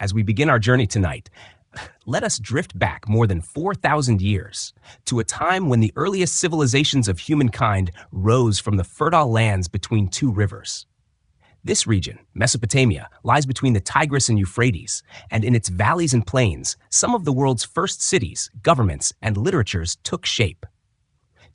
As we begin our journey tonight, let us drift back more than 4,000 years to a time when the earliest civilizations of humankind rose from the fertile lands between two rivers. This region, Mesopotamia, lies between the Tigris and Euphrates, and in its valleys and plains, some of the world's first cities, governments, and literatures took shape.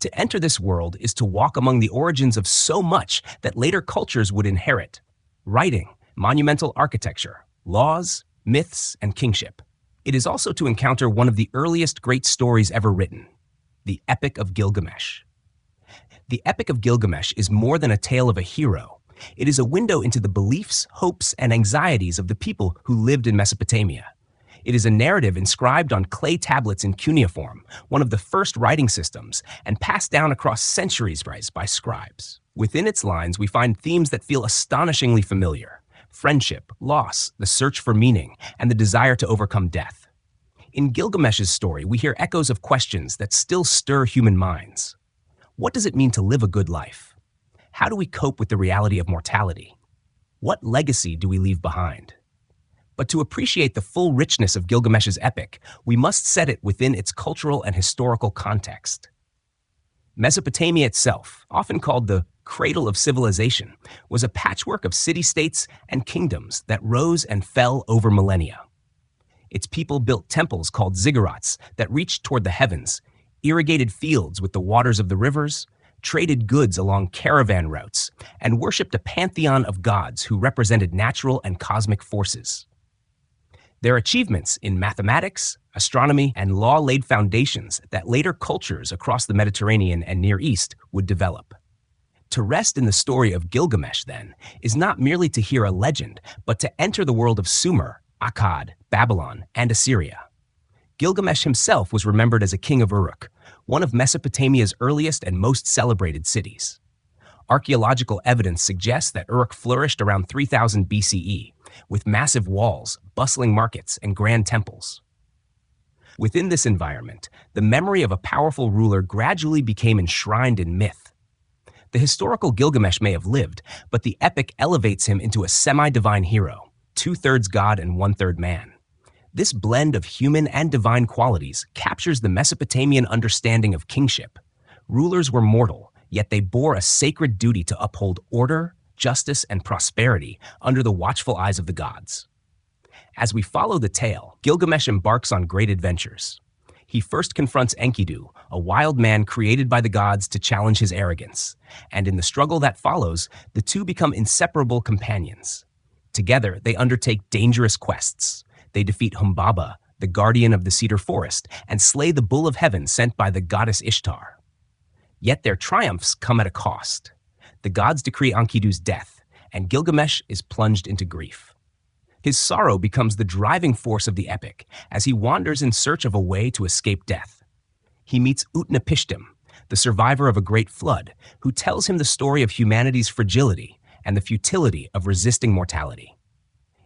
To enter this world is to walk among the origins of so much that later cultures would inherit: writing, monumental architecture, laws, myths, and kingship. It is also to encounter one of the earliest great stories ever written, the Epic of Gilgamesh. The Epic of Gilgamesh is more than a tale of a hero. It is a window into the beliefs, hopes, and anxieties of the people who lived in Mesopotamia. It is a narrative inscribed on clay tablets in cuneiform, one of the first writing systems, and passed down across centuries by scribes. Within its lines, we find themes that feel astonishingly familiar: friendship, loss, the search for meaning, and the desire to overcome death. In Gilgamesh's story, we hear echoes of questions that still stir human minds. What does it mean to live a good life? How do we cope with the reality of mortality? What legacy do we leave behind? But to appreciate the full richness of Gilgamesh's epic, we must set it within its cultural and historical context. Mesopotamia itself, often called the Cradle of civilization, was a patchwork of city-states and kingdoms that rose and fell over millennia. Its people built temples called ziggurats that reached toward the heavens, irrigated fields with the waters of the rivers, traded goods along caravan routes, and worshipped a pantheon of gods who represented natural and cosmic forces. Their achievements in mathematics, astronomy, and law laid foundations that later cultures across the Mediterranean and Near East would develop. To rest in the story of Gilgamesh, then, is not merely to hear a legend, but to enter the world of Sumer, Akkad, Babylon, and Assyria. Gilgamesh himself was remembered as a king of Uruk, one of Mesopotamia's earliest and most celebrated cities. Archaeological evidence suggests that Uruk flourished around 3000 BCE, with massive walls, bustling markets, and grand temples. Within this environment, the memory of a powerful ruler gradually became enshrined in myth. The historical Gilgamesh may have lived, but the epic elevates him into a semi-divine hero, 2/3 god and 1/3 man. This blend of human and divine qualities captures the Mesopotamian understanding of kingship. Rulers were mortal, yet they bore a sacred duty to uphold order, justice, and prosperity under the watchful eyes of the gods. As we follow the tale, Gilgamesh embarks on great adventures. He first confronts Enkidu, a wild man created by the gods to challenge his arrogance, and in the struggle that follows, the two become inseparable companions. Together, they undertake dangerous quests. They defeat Humbaba, the guardian of the cedar forest, and slay the bull of heaven sent by the goddess Ishtar. Yet their triumphs come at a cost. The gods decree Enkidu's death, and Gilgamesh is plunged into grief. His sorrow becomes the driving force of the epic as he wanders in search of a way to escape death. He meets Utnapishtim, the survivor of a great flood, who tells him the story of humanity's fragility and the futility of resisting mortality.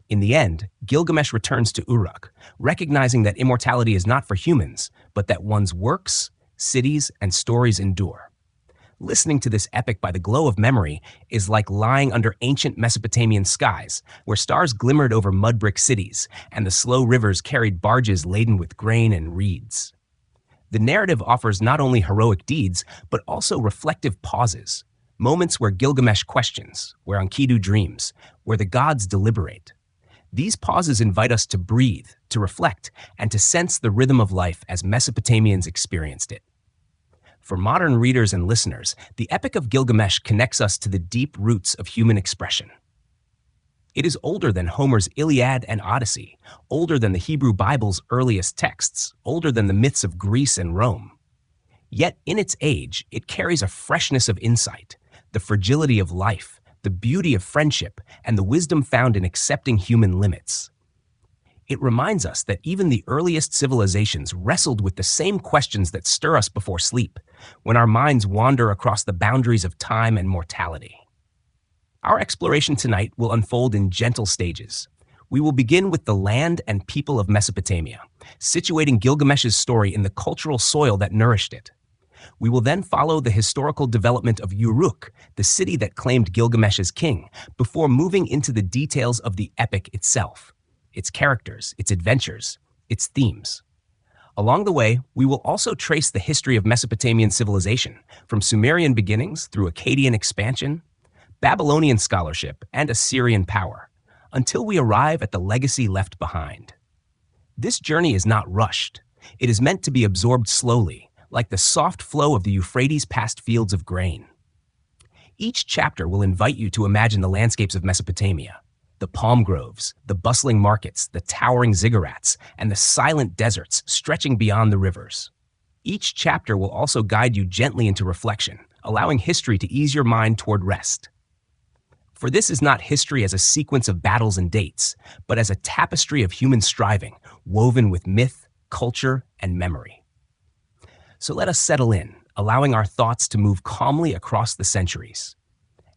In the end, Gilgamesh returns to Uruk, recognizing that immortality is not for humans, but that one's works, cities, and stories endure. Listening to this epic by the glow of memory is like lying under ancient Mesopotamian skies, where stars glimmered over mud brick cities, and the slow rivers carried barges laden with grain and reeds. The narrative offers not only heroic deeds, but also reflective pauses, moments where Gilgamesh questions, where Enkidu dreams, where the gods deliberate. These pauses invite us to breathe, to reflect, and to sense the rhythm of life as Mesopotamians experienced it. For modern readers and listeners, the Epic of Gilgamesh connects us to the deep roots of human expression. It is older than Homer's Iliad and Odyssey, older than the Hebrew Bible's earliest texts, older than the myths of Greece and Rome. Yet in its age, it carries a freshness of insight, the fragility of life, the beauty of friendship, and the wisdom found in accepting human limits. It reminds us that even the earliest civilizations wrestled with the same questions that stir us before sleep, when our minds wander across the boundaries of time and mortality. Our exploration tonight will unfold in gentle stages. We will begin with the land and people of Mesopotamia, situating Gilgamesh's story in the cultural soil that nourished it. We will then follow the historical development of Uruk, the city that claimed Gilgamesh as king, before moving into the details of the epic itself, its characters, its adventures, its themes. Along the way, we will also trace the history of Mesopotamian civilization, from Sumerian beginnings through Akkadian expansion, Babylonian scholarship, and Assyrian power, until we arrive at the legacy left behind. This journey is not rushed. It is meant to be absorbed slowly, like the soft flow of the Euphrates past fields of grain. Each chapter will invite you to imagine the landscapes of Mesopotamia, the palm groves, the bustling markets, the towering ziggurats, and the silent deserts stretching beyond the rivers. Each chapter will also guide you gently into reflection, allowing history to ease your mind toward rest. For this is not history as a sequence of battles and dates, but as a tapestry of human striving, woven with myth, culture, and memory. So let us settle in, allowing our thoughts to move calmly across the centuries.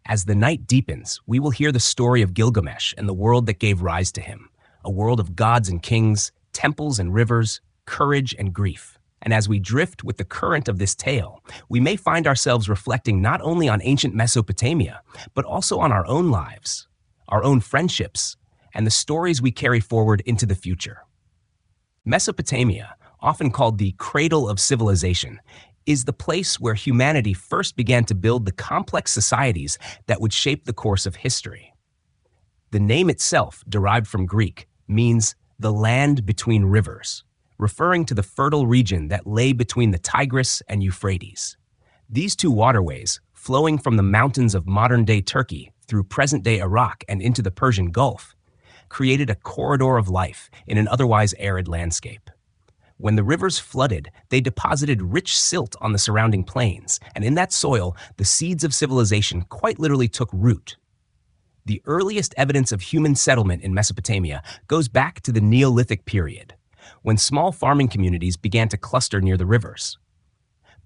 As the night deepens, we will hear the story of Gilgamesh and the world that gave rise to him, a world of gods and kings, temples and rivers, courage and grief. And as we drift with the current of this tale, we may find ourselves reflecting not only on ancient Mesopotamia, but also on our own lives, our own friendships, and the stories we carry forward into the future. Mesopotamia, often called the Cradle of Civilization, is the place where humanity first began to build the complex societies that would shape the course of history. The name itself, derived from Greek, means the land between rivers, referring to the fertile region that lay between the Tigris and Euphrates. These two waterways, flowing from the mountains of modern-day Turkey through present-day Iraq and into the Persian Gulf, created a corridor of life in an otherwise arid landscape. When the rivers flooded, they deposited rich silt on the surrounding plains, and in that soil, the seeds of civilization quite literally took root. The earliest evidence of human settlement in Mesopotamia goes back to the Neolithic period, when small farming communities began to cluster near the rivers.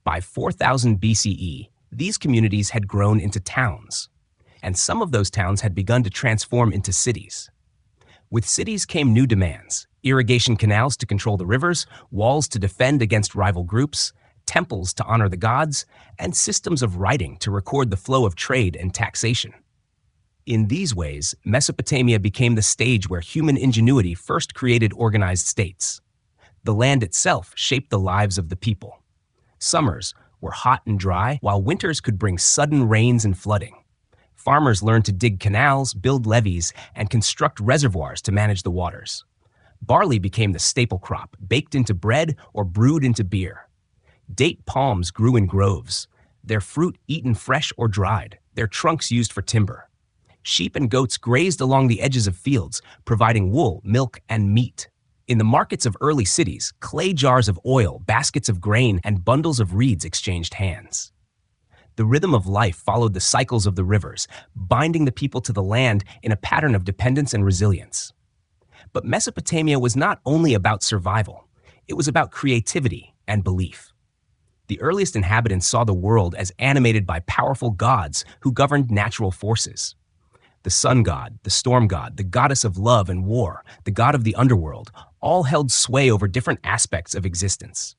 By 4000 BCE, these communities had grown into towns, and some of those towns had begun to transform into cities. With cities came new demands: irrigation canals to control the rivers, walls to defend against rival groups, temples to honor the gods, and systems of writing to record the flow of trade and taxation. In these ways, Mesopotamia became the stage where human ingenuity first created organized states. The land itself shaped the lives of the people. Summers were hot and dry, while winters could bring sudden rains and flooding. Farmers learned to dig canals, build levees, and construct reservoirs to manage the waters. Barley became the staple crop, baked into bread or brewed into beer. Date palms grew in groves, their fruit eaten fresh or dried, their trunks used for timber. Sheep and goats grazed along the edges of fields, providing wool, milk, and meat. In the markets of early cities, clay jars of oil, baskets of grain, and bundles of reeds exchanged hands. The rhythm of life followed the cycles of the rivers, binding the people to the land in a pattern of dependence and resilience. But Mesopotamia was not only about survival, it was about creativity and belief. The earliest inhabitants saw the world as animated by powerful gods who governed natural forces. The sun god, the storm god, the goddess of love and war, the god of the underworld, all held sway over different aspects of existence.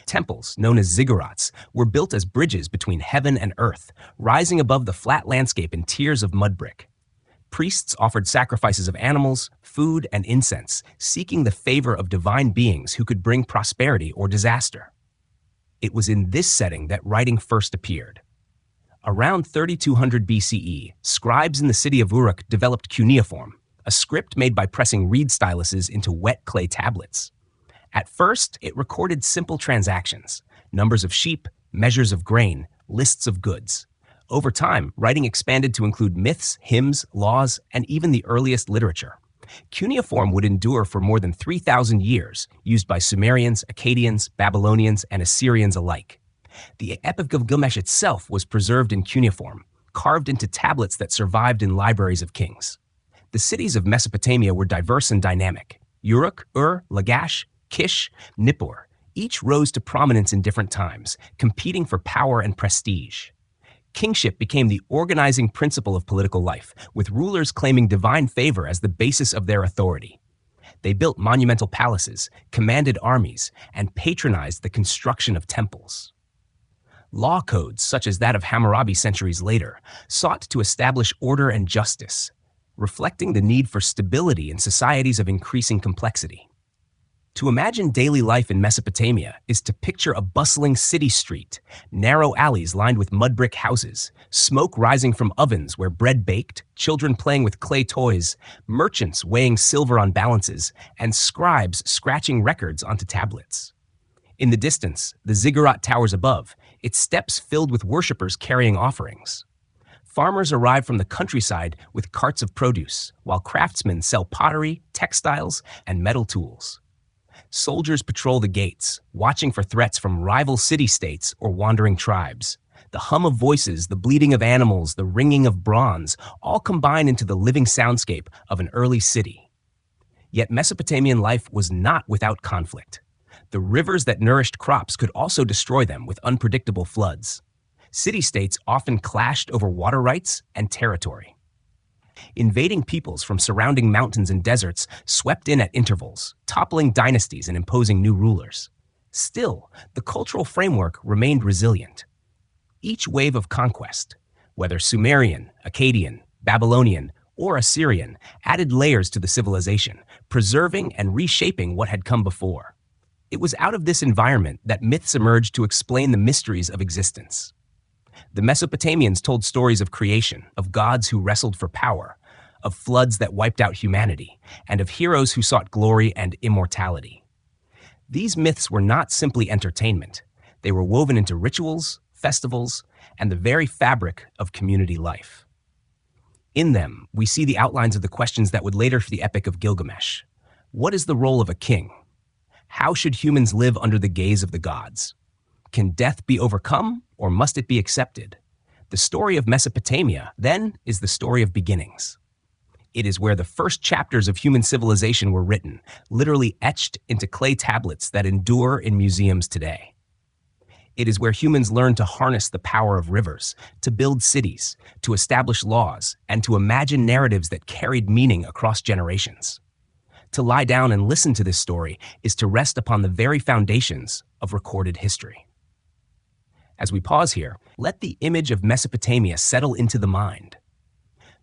Temples, known as ziggurats, were built as bridges between heaven and earth, rising above the flat landscape in tiers of mud brick. Priests offered sacrifices of animals, food, and incense, seeking the favor of divine beings who could bring prosperity or disaster. It was in this setting that writing first appeared. Around 3200 BCE, scribes in the city of Uruk developed cuneiform, a script made by pressing reed styluses into wet clay tablets. At first, it recorded simple transactions: numbers of sheep, measures of grain, lists of goods. Over time, writing expanded to include myths, hymns, laws, and even the earliest literature. Cuneiform would endure for more than 3,000 years, used by Sumerians, Akkadians, Babylonians, and Assyrians alike. The Epic of Gilgamesh itself was preserved in cuneiform, carved into tablets that survived in libraries of kings. The cities of Mesopotamia were diverse and dynamic. Uruk, Lagash, Kish, Nippur, each rose to prominence in different times, competing for power and prestige. Kingship became the organizing principle of political life, with rulers claiming divine favor as the basis of their authority. They built monumental palaces, commanded armies, and patronized the construction of temples. Law codes, such as that of Hammurabi centuries later, sought to establish order and justice. reflecting the need for stability in societies of increasing complexity. To imagine daily life in Mesopotamia is to picture a bustling city street, narrow alleys lined with mud brick houses, smoke rising from ovens where bread baked, children playing with clay toys, merchants weighing silver on balances, and scribes scratching records onto tablets. In the distance, the ziggurat towers above, its steps filled with worshippers carrying offerings. Farmers arrive from the countryside with carts of produce, while craftsmen sell pottery, textiles, and metal tools. Soldiers patrol the gates, watching for threats from rival city-states or wandering tribes. The hum of voices, the bleating of animals, the ringing of bronze, all combine into the living soundscape of an early city. Yet Mesopotamian life was not without conflict. The rivers that nourished crops could also destroy them with unpredictable floods. City-states often clashed over water rights and territory. Invading peoples from surrounding mountains and deserts swept in at intervals, toppling dynasties and imposing new rulers. Still, the cultural framework remained resilient. Each wave of conquest, whether Sumerian, Akkadian, Babylonian, or Assyrian, added layers to the civilization, preserving and reshaping what had come before. It was out of this environment that myths emerged to explain the mysteries of existence. The Mesopotamians told stories of creation, of gods who wrestled for power, of floods that wiped out humanity, and of heroes who sought glory and immortality. These myths were not simply entertainment. They were woven into rituals, festivals, and the very fabric of community life. In them, we see the outlines of the questions that would later be the Epic of Gilgamesh. What is the role of a king? How should humans live under the gaze of the gods? Can death be overcome, or must it be accepted? The story of Mesopotamia, then, is the story of beginnings. It is where the first chapters of human civilization were written, literally etched into clay tablets that endure in museums today. It is where humans learned to harness the power of rivers, to build cities, to establish laws, and to imagine narratives that carried meaning across generations. To lie down and listen to this story is to rest upon the very foundations of recorded history. As we pause here, let the image of Mesopotamia settle into the mind.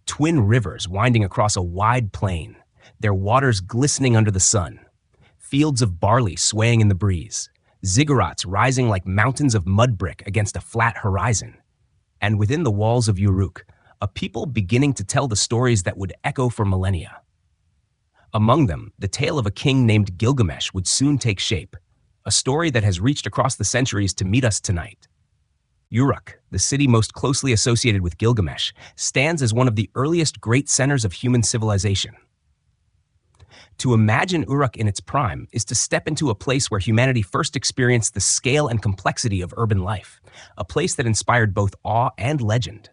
Twin rivers winding across a wide plain, their waters glistening under the sun, fields of barley swaying in the breeze, ziggurats rising like mountains of mud brick against a flat horizon, and within the walls of Uruk, a people beginning to tell the stories that would echo for millennia. Among them, the tale of a king named Gilgamesh would soon take shape, a story that has reached across the centuries to meet us tonight. Uruk, the city most closely associated with Gilgamesh, stands as one of the earliest great centers of human civilization. To imagine Uruk in its prime is to step into a place where humanity first experienced the scale and complexity of urban life, a place that inspired both awe and legend.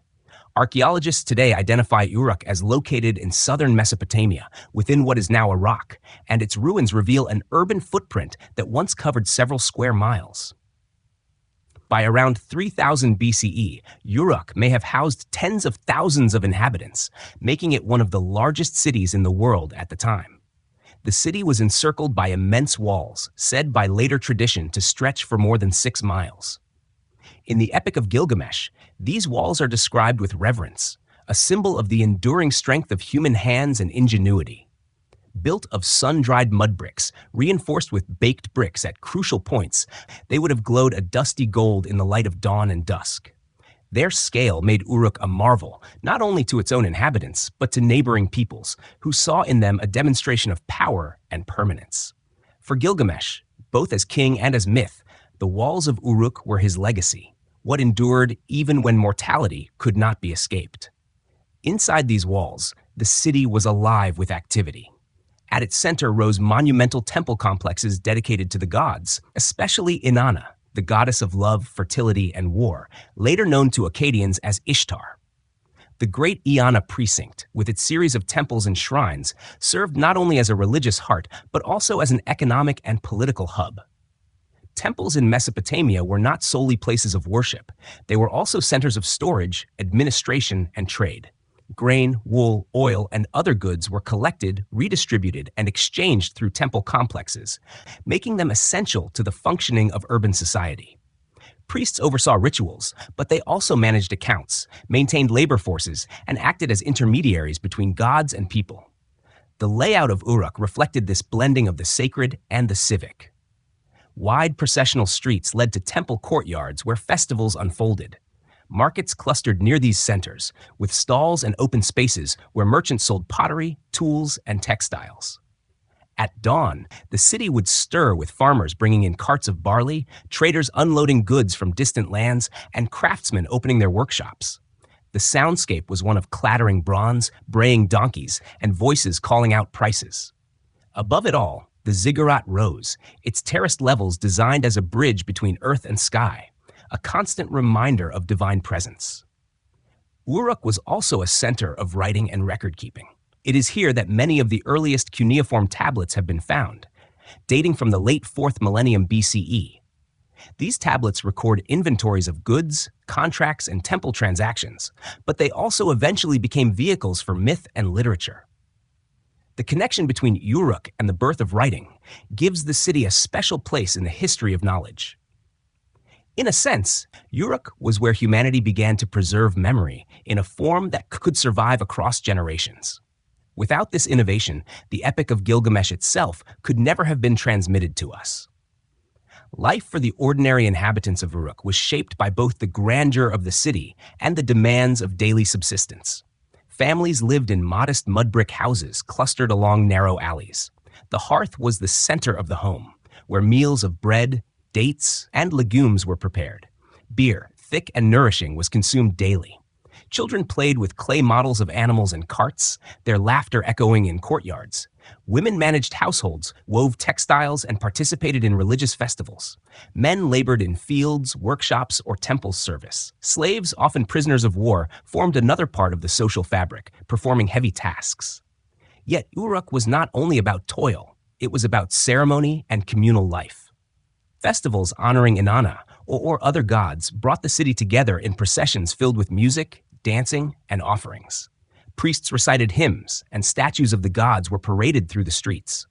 Archaeologists today identify Uruk as located in southern Mesopotamia, within what is now Iraq, and its ruins reveal an urban footprint that once covered several square miles. By around 3000 BCE, Uruk may have housed tens of thousands of inhabitants, making it one of the largest cities in the world at the time. The city was encircled by immense walls, said by later tradition to stretch for more than 6 miles. In the Epic of Gilgamesh, these walls are described with reverence, a symbol of the enduring strength of human hands and ingenuity. Built of sun-dried mud bricks, reinforced with baked bricks at crucial points, they would have glowed a dusty gold in the light of dawn and dusk. Their scale made Uruk a marvel, not only to its own inhabitants, but to neighboring peoples, who saw in them a demonstration of power and permanence. For Gilgamesh, both as king and as myth, the walls of Uruk were his legacy, what endured even when mortality could not be escaped. Inside these walls, the city was alive with activity. At its center rose monumental temple complexes dedicated to the gods, especially Inanna, the goddess of love, fertility, and war, later known to Akkadians as Ishtar. The Great Eanna Precinct, with its series of temples and shrines, served not only as a religious heart, but also as an economic and political hub. Temples in Mesopotamia were not solely places of worship. They were also centers of storage, administration, and trade. Grain, wool, oil, and other goods were collected, redistributed, and exchanged through temple complexes, making them essential to the functioning of urban society. Priests oversaw rituals, but they also managed accounts, maintained labor forces, and acted as intermediaries between gods and people. The layout of Uruk reflected this blending of the sacred and the civic. Wide processional streets led to temple courtyards where festivals unfolded. Markets clustered near these centers, with stalls and open spaces where merchants sold pottery, tools, and textiles. At dawn, the city would stir with farmers bringing in carts of barley, traders unloading goods from distant lands, and craftsmen opening their workshops. The soundscape was one of clattering bronze, braying donkeys, and voices calling out prices. Above it all, the ziggurat rose, its terraced levels designed as a bridge between earth and sky, a constant reminder of divine presence. Uruk was also a center of writing and record-keeping. It is here that many of the earliest cuneiform tablets have been found, dating from the late 4th millennium BCE. These tablets record inventories of goods, contracts, and temple transactions, but they also eventually became vehicles for myth and literature. The connection between Uruk and the birth of writing gives the city a special place in the history of knowledge. In a sense, Uruk was where humanity began to preserve memory in a form that could survive across generations. Without this innovation, the Epic of Gilgamesh itself could never have been transmitted to us. Life for the ordinary inhabitants of Uruk was shaped by both the grandeur of the city and the demands of daily subsistence. Families lived in modest mud brick houses clustered along narrow alleys. The hearth was the center of the home, where meals of bread, dates, and legumes were prepared. Beer, thick and nourishing, was consumed daily. Children played with clay models of animals in carts, their laughter echoing in courtyards. Women managed households, wove textiles, and participated in religious festivals. Men labored in fields, workshops, or temple service. Slaves, often prisoners of war, formed another part of the social fabric, performing heavy tasks. Yet Uruk was not only about toil, it was about ceremony and communal life. Festivals honoring Inanna or other gods brought the city together in processions filled with music, dancing, and offerings. Priests recited hymns, and statues of the gods were paraded through the streets.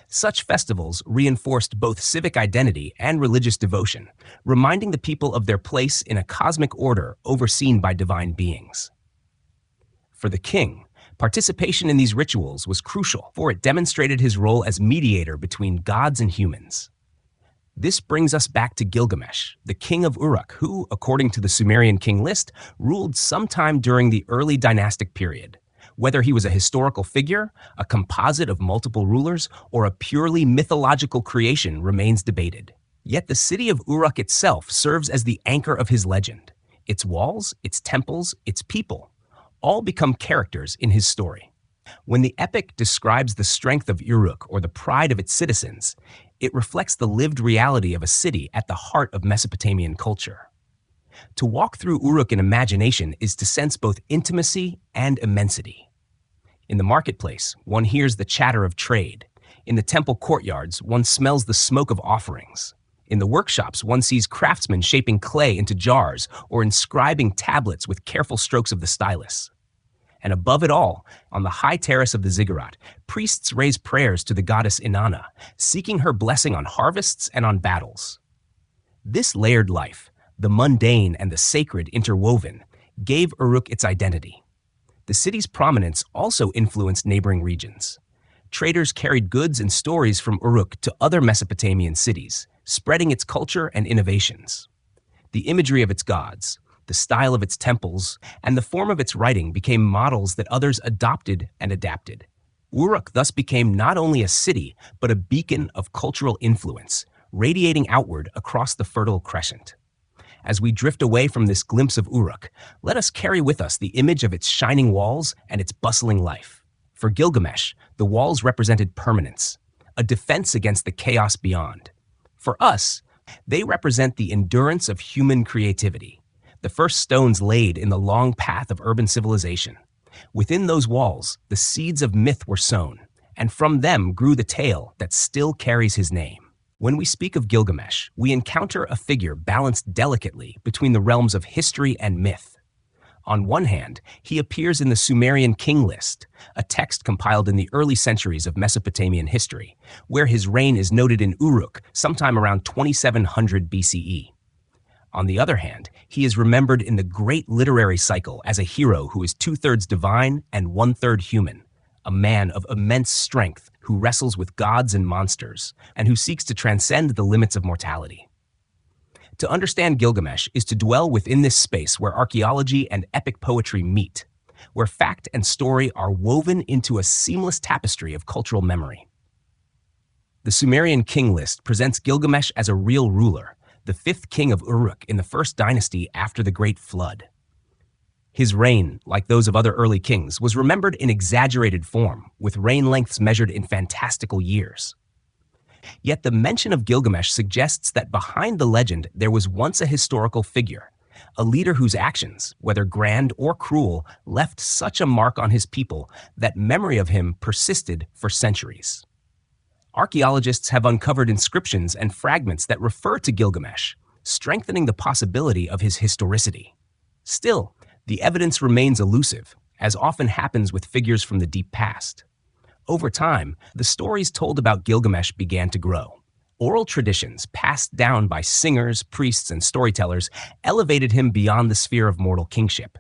Such festivals reinforced both civic identity and religious devotion, reminding the people of their place in a cosmic order overseen by divine beings. For the king, participation in these rituals was crucial, for it demonstrated his role as mediator between gods and humans. This brings us back to Gilgamesh, the king of Uruk, who, according to the Sumerian king list, ruled sometime during the early dynastic period. Whether he was a historical figure, a composite of multiple rulers, or a purely mythological creation remains debated. Yet the city of Uruk itself serves as the anchor of his legend. Its walls, its temples, its people, all become characters in his story. When the epic describes the strength of Uruk or the pride of its citizens, it reflects the lived reality of a city at the heart of Mesopotamian culture. To walk through Uruk in imagination is to sense both intimacy and immensity. In the marketplace, one hears the chatter of trade. In the temple courtyards, one smells the smoke of offerings. In the workshops, one sees craftsmen shaping clay into jars or inscribing tablets with careful strokes of the stylus. And above it all, on the high terrace of the ziggurat, priests raise prayers to the goddess Inanna, seeking her blessing on harvests and on battles. This layered life, the mundane and the sacred interwoven, gave Uruk its identity. The city's prominence also influenced neighboring regions. Traders carried goods and stories from Uruk to other Mesopotamian cities, spreading its culture and innovations. The imagery of its gods, the style of its temples, and the form of its writing became models that others adopted and adapted. Uruk thus became not only a city, but a beacon of cultural influence, radiating outward across the Fertile Crescent. As we drift away from this glimpse of Uruk, let us carry with us the image of its shining walls and its bustling life. For Gilgamesh, the walls represented permanence, a defense against the chaos beyond. For us, they represent the endurance of human creativity, the first stones laid in the long path of urban civilization. Within those walls, the seeds of myth were sown, and from them grew the tale that still carries his name. When we speak of Gilgamesh, we encounter a figure balanced delicately between the realms of history and myth. On one hand, he appears in the Sumerian king list, a text compiled in the early centuries of Mesopotamian history, where his reign is noted in Uruk sometime around 2700 BCE. On the other hand, he is remembered in the great literary cycle as a hero who is two-thirds divine and one-third human, a man of immense strength who wrestles with gods and monsters, and who seeks to transcend the limits of mortality. To understand Gilgamesh is to dwell within this space where archaeology and epic poetry meet, where fact and story are woven into a seamless tapestry of cultural memory. The Sumerian king list presents Gilgamesh as a real ruler, the fifth king of Uruk in the first dynasty after the Great Flood. His reign, like those of other early kings, was remembered in exaggerated form, with reign lengths measured in fantastical years. Yet the mention of Gilgamesh suggests that behind the legend there was once a historical figure, a leader whose actions, whether grand or cruel, left such a mark on his people that memory of him persisted for centuries. Archaeologists have uncovered inscriptions and fragments that refer to Gilgamesh, strengthening the possibility of his historicity. Still, the evidence remains elusive, as often happens with figures from the deep past. Over time, the stories told about Gilgamesh began to grow. Oral traditions, passed down by singers, priests, and storytellers, elevated him beyond the sphere of mortal kingship.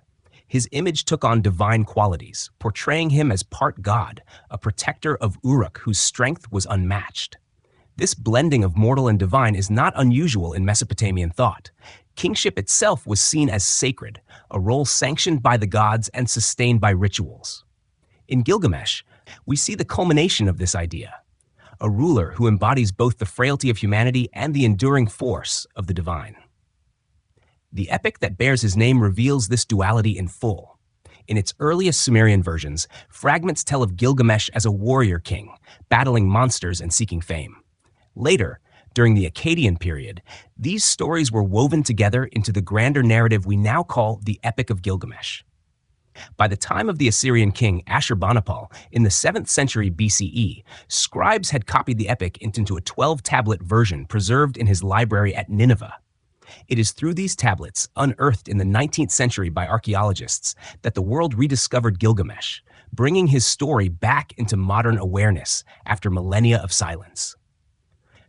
His image took on divine qualities, portraying him as part god, a protector of Uruk whose strength was unmatched. This blending of mortal and divine is not unusual in Mesopotamian thought. Kingship itself was seen as sacred, a role sanctioned by the gods and sustained by rituals. In Gilgamesh, we see the culmination of this idea, a ruler who embodies both the frailty of humanity and the enduring force of the divine. The epic that bears his name reveals this duality in full. In its earliest Sumerian versions, fragments tell of Gilgamesh as a warrior king, battling monsters and seeking fame. Later, during the Akkadian period, these stories were woven together into the grander narrative we now call the Epic of Gilgamesh. By the time of the Assyrian king Ashurbanipal in the 7th century BCE, scribes had copied the epic into a 12-tablet version preserved in his library at Nineveh. It is through these tablets, unearthed in the 19th century by archaeologists, that the world rediscovered Gilgamesh, bringing his story back into modern awareness after millennia of silence.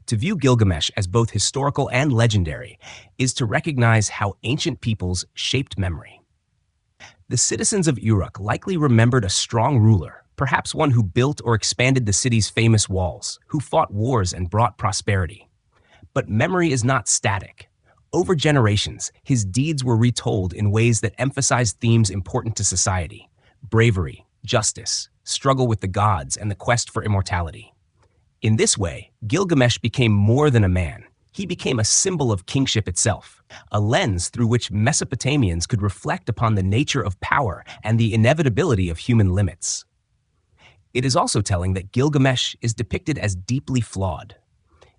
To view Gilgamesh as both historical and legendary is to recognize how ancient peoples shaped memory. The citizens of Uruk likely remembered a strong ruler, perhaps one who built or expanded the city's famous walls, who fought wars and brought prosperity. But memory is not static. Over generations, his deeds were retold in ways that emphasized themes important to society: bravery, justice, struggle with the gods, and the quest for immortality. In this way, Gilgamesh became more than a man. He became a symbol of kingship itself, a lens through which Mesopotamians could reflect upon the nature of power and the inevitability of human limits. It is also telling that Gilgamesh is depicted as deeply flawed.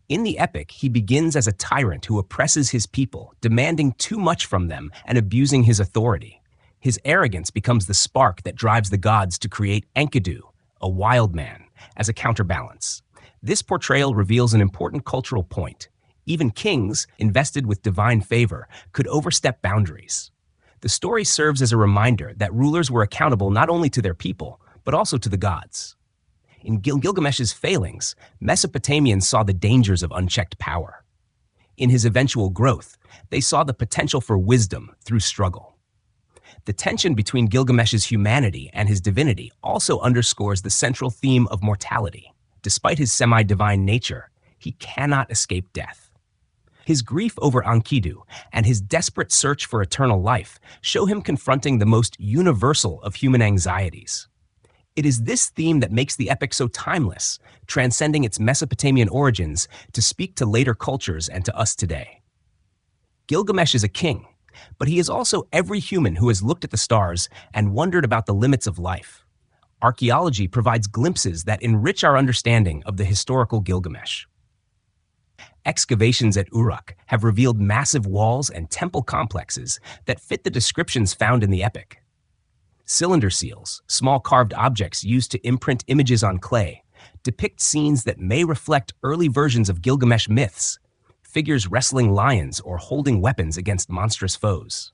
In the epic, he begins as a tyrant who oppresses his people, demanding too much from them and abusing his authority. His arrogance becomes the spark that drives the gods to create Enkidu, a wild man, as a counterbalance. This portrayal reveals an important cultural point. Even kings, invested with divine favor, could overstep boundaries. The story serves as a reminder that rulers were accountable not only to their people, but also to the gods. In Gilgamesh's failings, Mesopotamians saw the dangers of unchecked power. In his eventual growth, they saw the potential for wisdom through struggle. The tension between Gilgamesh's humanity and his divinity also underscores the central theme of mortality. Despite his semi-divine nature, he cannot escape death. His grief over Enkidu and his desperate search for eternal life show him confronting the most universal of human anxieties. It is this theme that makes the epic so timeless, transcending its Mesopotamian origins to speak to later cultures and to us today. Gilgamesh is a king, but he is also every human who has looked at the stars and wondered about the limits of life. Archaeology provides glimpses that enrich our understanding of the historical Gilgamesh. Excavations at Uruk have revealed massive walls and temple complexes that fit the descriptions found in the epic. Cylinder seals, small carved objects used to imprint images on clay, depict scenes that may reflect early versions of Gilgamesh myths, figures wrestling lions or holding weapons against monstrous foes.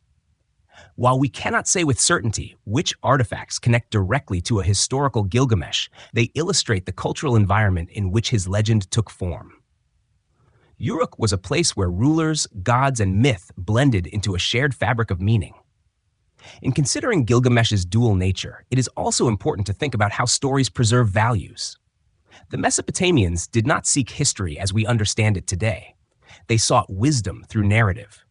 While we cannot say with certainty which artifacts connect directly to a historical Gilgamesh, they illustrate the cultural environment in which his legend took form. Uruk was a place where rulers, gods, and myth blended into a shared fabric of meaning. In considering Gilgamesh's dual nature, it is also important to think about how stories preserve values. The Mesopotamians did not seek history as we understand it today. They sought wisdom through narrative.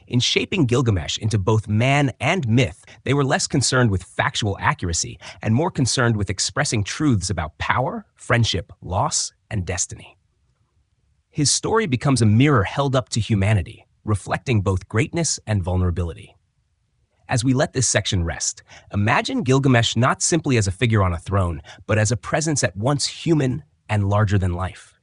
In shaping Gilgamesh into both man and myth, they were less concerned with factual accuracy and more concerned with expressing truths about power, friendship, loss, and destiny. His story becomes a mirror held up to humanity, reflecting both greatness and vulnerability. As we let this section rest, imagine Gilgamesh not simply as a figure on a throne, but as a presence at once human and larger than life.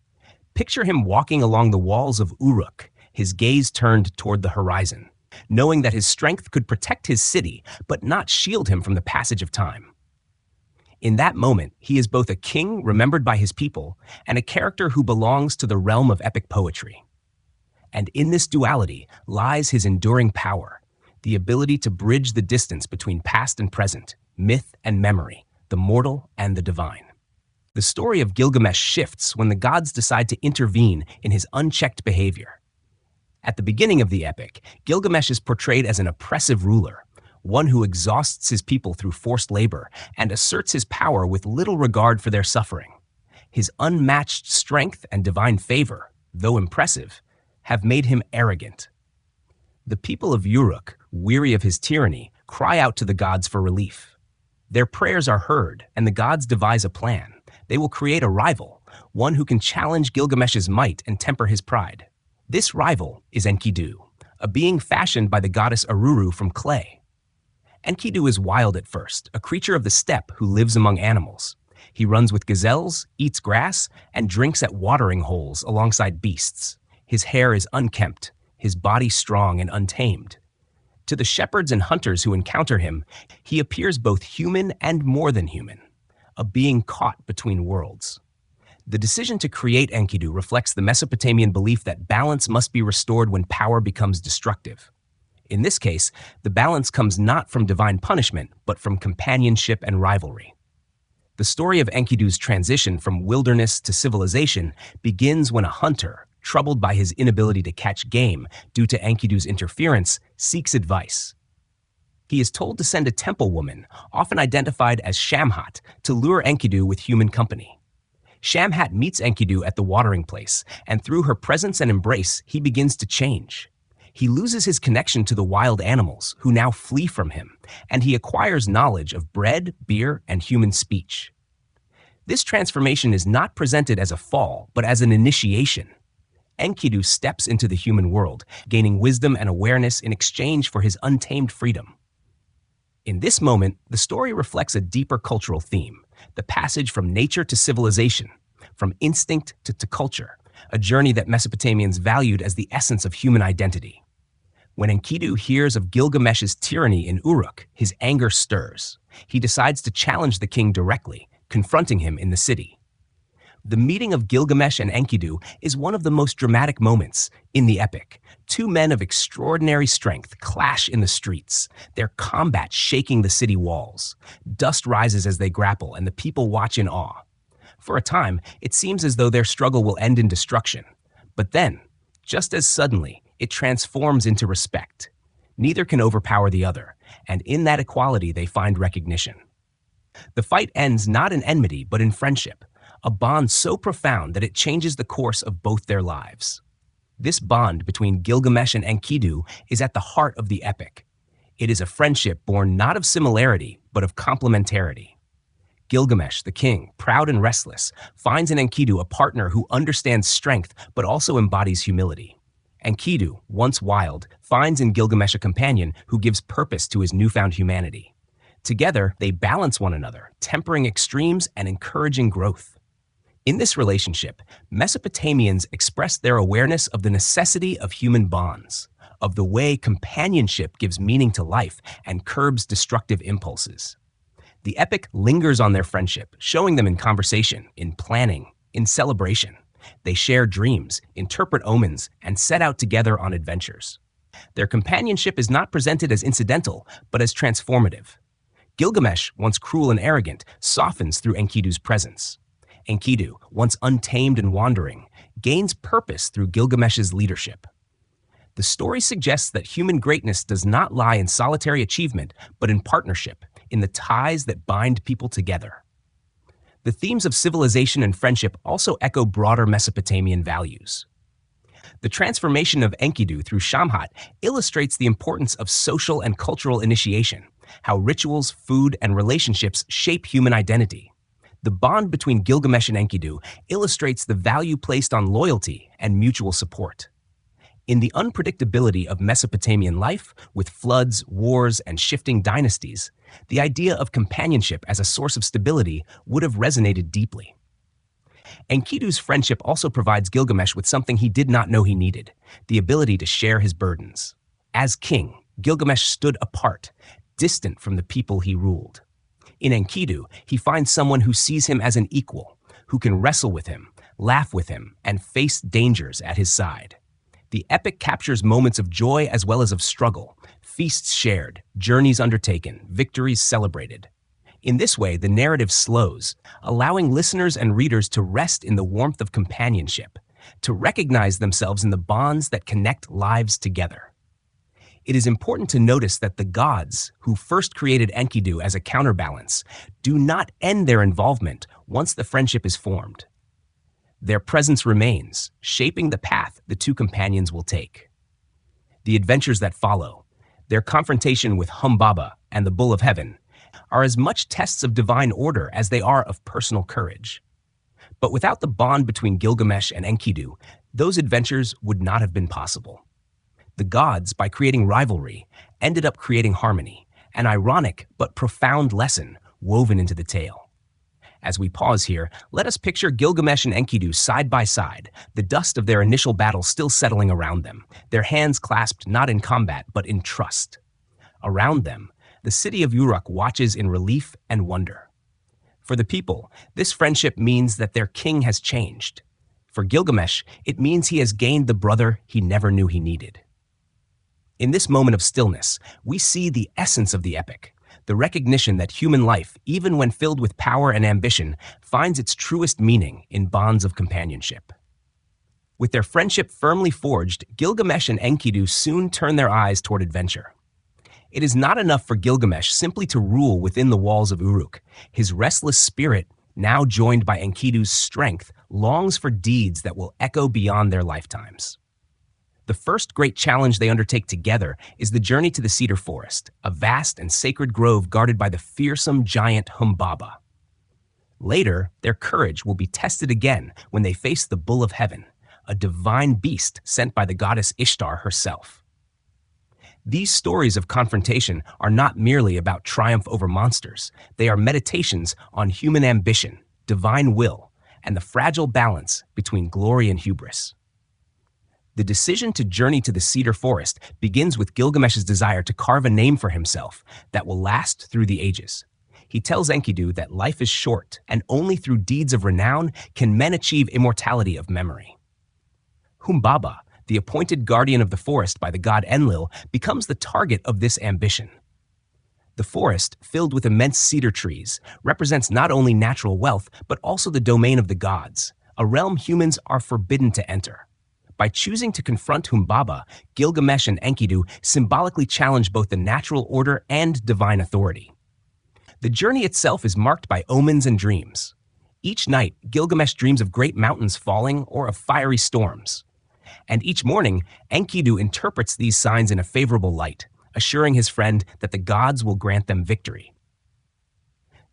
Picture him walking along the walls of Uruk, his gaze turned toward the horizon, knowing that his strength could protect his city, but not shield him from the passage of time. In that moment, he is both a king remembered by his people and a character who belongs to the realm of epic poetry. And in this duality lies his enduring power, the ability to bridge the distance between past and present, myth and memory, the mortal and the divine. The story of Gilgamesh shifts when the gods decide to intervene in his unchecked behavior. At the beginning of the epic, Gilgamesh is portrayed as an oppressive ruler, one who exhausts his people through forced labor and asserts his power with little regard for their suffering. His unmatched strength and divine favor, though impressive, have made him arrogant. The people of Uruk, weary of his tyranny, cry out to the gods for relief. Their prayers are heard, and the gods devise a plan. They will create a rival, one who can challenge Gilgamesh's might and temper his pride. This rival is Enkidu, a being fashioned by the goddess Aruru from clay. Enkidu is wild at first, a creature of the steppe who lives among animals. He runs with gazelles, eats grass, and drinks at watering holes alongside beasts. His hair is unkempt, his body strong and untamed. To the shepherds and hunters who encounter him, he appears both human and more than human, a being caught between worlds. The decision to create Enkidu reflects the Mesopotamian belief that balance must be restored when power becomes destructive. In this case, the balance comes not from divine punishment, but from companionship and rivalry. The story of Enkidu's transition from wilderness to civilization begins when a hunter, troubled by his inability to catch game due to Enkidu's interference, seeks advice. He is told to send a temple woman, often identified as Shamhat, to lure Enkidu with human company. Shamhat meets Enkidu at the watering place, and through her presence and embrace, he begins to change. He loses his connection to the wild animals, who now flee from him, and he acquires knowledge of bread, beer, and human speech. This transformation is not presented as a fall, but as an initiation. Enkidu steps into the human world, gaining wisdom and awareness in exchange for his untamed freedom. In this moment, the story reflects a deeper cultural theme, the passage from nature to civilization, from instinct to culture, a journey that Mesopotamians valued as the essence of human identity. When Enkidu hears of Gilgamesh's tyranny in Uruk, his anger stirs. He decides to challenge the king directly, confronting him in the city. The meeting of Gilgamesh and Enkidu is one of the most dramatic moments in the epic. Two men of extraordinary strength clash in the streets, their combat shaking the city walls. Dust rises as they grapple, and the people watch in awe. For a time, it seems as though their struggle will end in destruction. But then, just as suddenly, it transforms into respect. Neither can overpower the other, and in that equality they find recognition. The fight ends not in enmity, but in friendship, a bond so profound that it changes the course of both their lives. This bond between Gilgamesh and Enkidu is at the heart of the epic. It is a friendship born not of similarity, but of complementarity. Gilgamesh, the king, proud and restless, finds in Enkidu a partner who understands strength but also embodies humility. Enkidu, once wild, finds in Gilgamesh a companion who gives purpose to his newfound humanity. Together, they balance one another, tempering extremes and encouraging growth. In this relationship, Mesopotamians expressed their awareness of the necessity of human bonds, of the way companionship gives meaning to life and curbs destructive impulses. The epic lingers on their friendship, showing them in conversation, in planning, in celebration. They share dreams, interpret omens, and set out together on adventures. Their companionship is not presented as incidental, but as transformative. Gilgamesh, once cruel and arrogant, softens through Enkidu's presence. Enkidu, once untamed and wandering, gains purpose through Gilgamesh's leadership. The story suggests that human greatness does not lie in solitary achievement, but in partnership, in the ties that bind people together. The themes of civilization and friendship also echo broader Mesopotamian values. The transformation of Enkidu through Shamhat illustrates the importance of social and cultural initiation, how rituals, food, and relationships shape human identity. The bond between Gilgamesh and Enkidu illustrates the value placed on loyalty and mutual support. In the unpredictability of Mesopotamian life, with floods, wars, and shifting dynasties, the idea of companionship as a source of stability would have resonated deeply. Enkidu's friendship also provides Gilgamesh with something he did not know he needed, the ability to share his burdens. As king, Gilgamesh stood apart, distant from the people he ruled. In Enkidu, he finds someone who sees him as an equal, who can wrestle with him, laugh with him, and face dangers at his side. The epic captures moments of joy as well as of struggle, feasts shared, journeys undertaken, victories celebrated. In this way, the narrative slows, allowing listeners and readers to rest in the warmth of companionship, to recognize themselves in the bonds that connect lives together. It is important to notice that the gods, who first created Enkidu as a counterbalance, do not end their involvement once the friendship is formed. Their presence remains, shaping the path the two companions will take. The adventures that follow, their confrontation with Humbaba and the Bull of Heaven, are as much tests of divine order as they are of personal courage. But without the bond between Gilgamesh and Enkidu, those adventures would not have been possible. The gods, by creating rivalry, ended up creating harmony, an ironic but profound lesson woven into the tale. As we pause here, let us picture Gilgamesh and Enkidu side by side, the dust of their initial battle still settling around them, their hands clasped not in combat but in trust. Around them, the city of Uruk watches in relief and wonder. For the people, this friendship means that their king has changed. For Gilgamesh, it means he has gained the brother he never knew he needed. In this moment of stillness, we see the essence of the epic, the recognition that human life, even when filled with power and ambition, finds its truest meaning in bonds of companionship. With their friendship firmly forged, Gilgamesh and Enkidu soon turn their eyes toward adventure. It is not enough for Gilgamesh simply to rule within the walls of Uruk. His restless spirit, now joined by Enkidu's strength, longs for deeds that will echo beyond their lifetimes. The first great challenge they undertake together is the journey to the cedar forest, a vast and sacred grove guarded by the fearsome giant Humbaba. Later, their courage will be tested again when they face the Bull of Heaven, a divine beast sent by the goddess Ishtar herself. These stories of confrontation are not merely about triumph over monsters. They are meditations on human ambition, divine will, and the fragile balance between glory and hubris. The decision to journey to the cedar forest begins with Gilgamesh's desire to carve a name for himself that will last through the ages. He tells Enkidu that life is short, and only through deeds of renown can men achieve immortality of memory. Humbaba, the appointed guardian of the forest by the god Enlil, becomes the target of this ambition. The forest, filled with immense cedar trees, represents not only natural wealth, but also the domain of the gods, a realm humans are forbidden to enter. By choosing to confront Humbaba, Gilgamesh and Enkidu symbolically challenge both the natural order and divine authority. The journey itself is marked by omens and dreams. Each night, Gilgamesh dreams of great mountains falling or of fiery storms. And each morning, Enkidu interprets these signs in a favorable light, assuring his friend that the gods will grant them victory.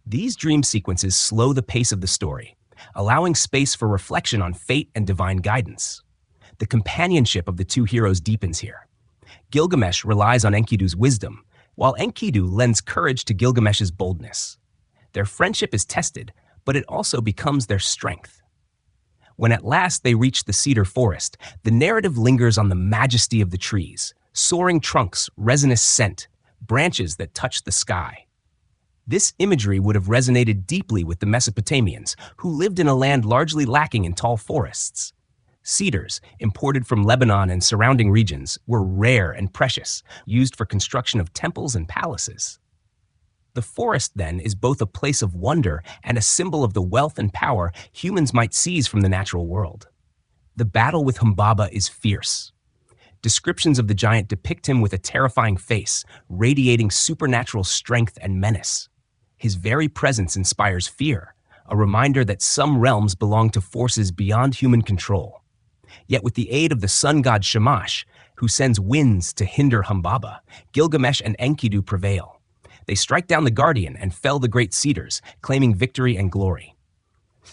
These dream sequences slow the pace of the story, allowing space for reflection on fate and divine guidance. The companionship of the two heroes deepens here. Gilgamesh relies on Enkidu's wisdom, while Enkidu lends courage to Gilgamesh's boldness. Their friendship is tested, but it also becomes their strength. When at last they reach the cedar forest, the narrative lingers on the majesty of the trees, soaring trunks, resinous scent, branches that touch the sky. This imagery would have resonated deeply with the Mesopotamians, who lived in a land largely lacking in tall forests. Cedars, imported from Lebanon and surrounding regions, were rare and precious, used for construction of temples and palaces. The forest, then, is both a place of wonder and a symbol of the wealth and power humans might seize from the natural world. The battle with Humbaba is fierce. Descriptions of the giant depict him with a terrifying face, radiating supernatural strength and menace. His very presence inspires fear, a reminder that some realms belong to forces beyond human control. Yet with the aid of the sun god Shamash, who sends winds to hinder Humbaba, Gilgamesh and Enkidu prevail. They strike down the guardian and fell the great cedars, claiming victory and glory.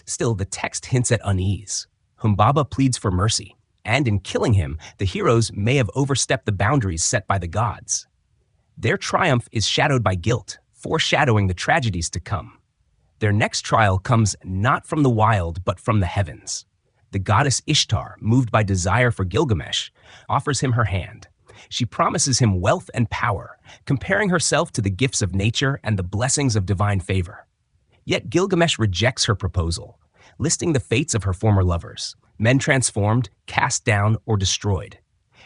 Still, the text hints at unease. Humbaba pleads for mercy, and in killing him, the heroes may have overstepped the boundaries set by the gods. Their triumph is shadowed by guilt, foreshadowing the tragedies to come. Their next trial comes not from the wild, but from the heavens. The goddess Ishtar, moved by desire for Gilgamesh, offers him her hand. She promises him wealth and power, comparing herself to the gifts of nature and the blessings of divine favor. Yet Gilgamesh rejects her proposal, listing the fates of her former lovers, men transformed, cast down, or destroyed.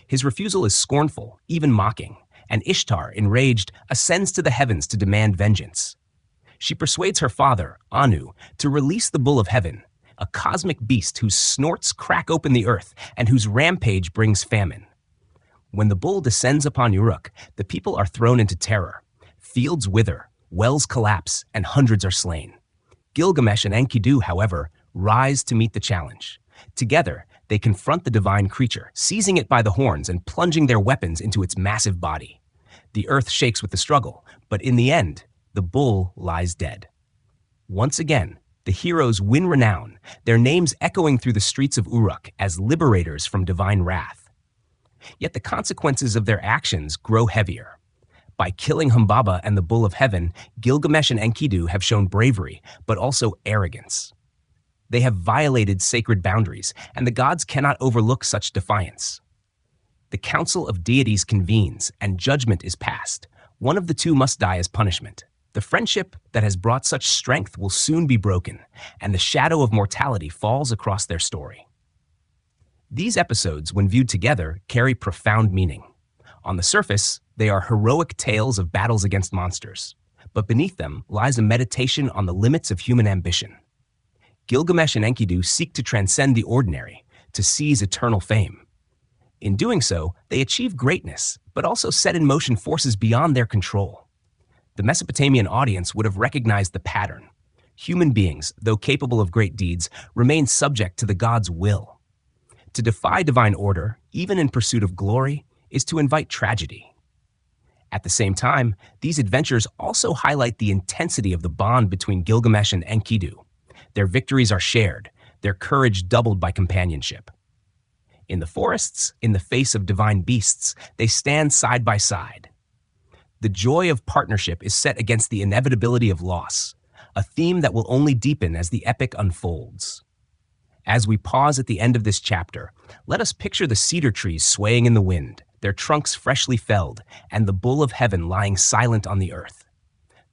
His refusal is scornful, even mocking, and Ishtar, enraged, ascends to the heavens to demand vengeance. She persuades her father, Anu, to release the Bull of Heaven, a cosmic beast whose snorts crack open the earth and whose rampage brings famine. When the bull descends upon Uruk, the people are thrown into terror. Fields wither, wells collapse, and hundreds are slain. Gilgamesh and Enkidu, however, rise to meet the challenge. Together, they confront the divine creature, seizing it by the horns and plunging their weapons into its massive body. The earth shakes with the struggle, but in the end, the bull lies dead. Once again, the heroes win renown, their names echoing through the streets of Uruk as liberators from divine wrath. Yet the consequences of their actions grow heavier. By killing Humbaba and the Bull of Heaven, Gilgamesh and Enkidu have shown bravery, but also arrogance. They have violated sacred boundaries, and the gods cannot overlook such defiance. The Council of Deities convenes, and judgment is passed. One of the two must die as punishment. The friendship that has brought such strength will soon be broken, and the shadow of mortality falls across their story. These episodes, when viewed together, carry profound meaning. On the surface, they are heroic tales of battles against monsters, but beneath them lies a meditation on the limits of human ambition. Gilgamesh and Enkidu seek to transcend the ordinary, to seize eternal fame. In doing so, they achieve greatness, but also set in motion forces beyond their control. The Mesopotamian audience would have recognized the pattern. Human beings, though capable of great deeds, remain subject to the gods' will. To defy divine order, even in pursuit of glory, is to invite tragedy. At the same time, these adventures also highlight the intensity of the bond between Gilgamesh and Enkidu. Their victories are shared, their courage doubled by companionship. In the forests, in the face of divine beasts, they stand side by side. The joy of partnership is set against the inevitability of loss, a theme that will only deepen as the epic unfolds. As we pause at the end of this chapter, let us picture the cedar trees swaying in the wind, their trunks freshly felled, and the Bull of Heaven lying silent on the earth.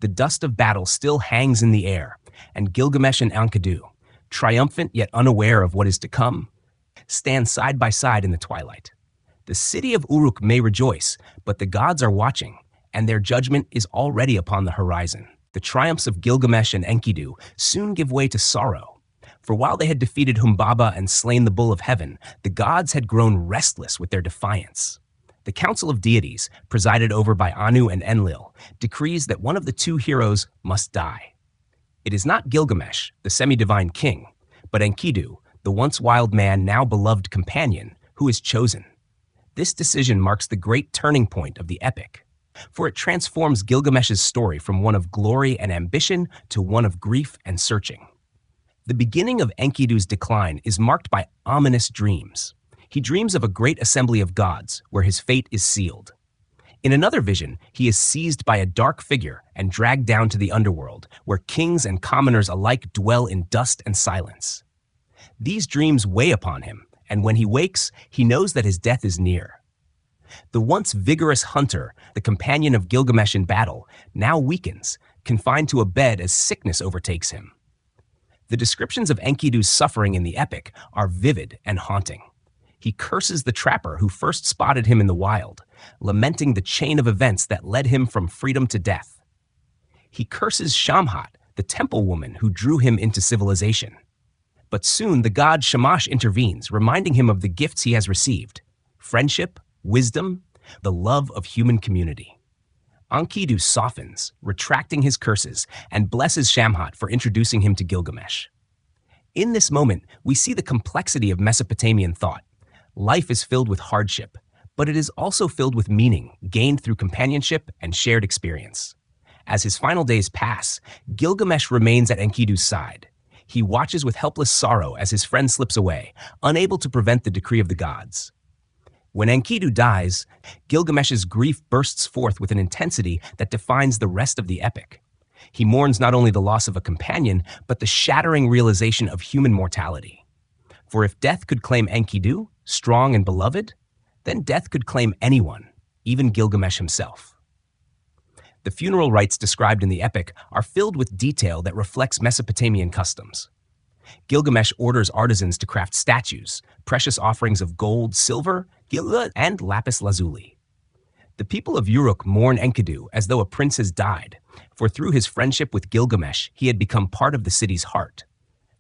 The dust of battle still hangs in the air, and Gilgamesh and Enkidu, triumphant yet unaware of what is to come, stand side by side in the twilight. The city of Uruk may rejoice, but the gods are watching, and their judgment is already upon the horizon. The triumphs of Gilgamesh and Enkidu soon give way to sorrow. For while they had defeated Humbaba and slain the Bull of Heaven, the gods had grown restless with their defiance. The Council of Deities, presided over by Anu and Enlil, decrees that one of the two heroes must die. It is not Gilgamesh, the semi-divine king, but Enkidu, the once wild man, now beloved companion, who is chosen. This decision marks the great turning point of the epic, for it transforms Gilgamesh's story from one of glory and ambition to one of grief and searching. The beginning of Enkidu's decline is marked by ominous dreams. He dreams of a great assembly of gods, where his fate is sealed. In another vision, he is seized by a dark figure and dragged down to the underworld, where kings and commoners alike dwell in dust and silence. These dreams weigh upon him, and when he wakes, he knows that his death is near. The once vigorous hunter, the companion of Gilgamesh in battle, now weakens, confined to a bed as sickness overtakes him. The descriptions of Enkidu's suffering in the epic are vivid and haunting. He curses the trapper who first spotted him in the wild, lamenting the chain of events that led him from freedom to death. He curses Shamhat, the temple woman who drew him into civilization. But soon the god Shamash intervenes, reminding him of the gifts he has received: friendship, wisdom, the love of human community. Enkidu softens, retracting his curses, and blesses Shamhat for introducing him to Gilgamesh. In this moment, we see the complexity of Mesopotamian thought. Life is filled with hardship, but it is also filled with meaning gained through companionship and shared experience. As his final days pass, Gilgamesh remains at Enkidu's side. He watches with helpless sorrow as his friend slips away, unable to prevent the decree of the gods. When Enkidu dies, Gilgamesh's grief bursts forth with an intensity that defines the rest of the epic. He mourns not only the loss of a companion, but the shattering realization of human mortality. For if death could claim Enkidu, strong and beloved, then death could claim anyone, even Gilgamesh himself. The funeral rites described in the epic are filled with detail that reflects Mesopotamian customs. Gilgamesh orders artisans to craft statues, precious offerings of gold, silver, and lapis lazuli. The people of Uruk mourn Enkidu as though a prince has died, for through his friendship with Gilgamesh, he had become part of the city's heart.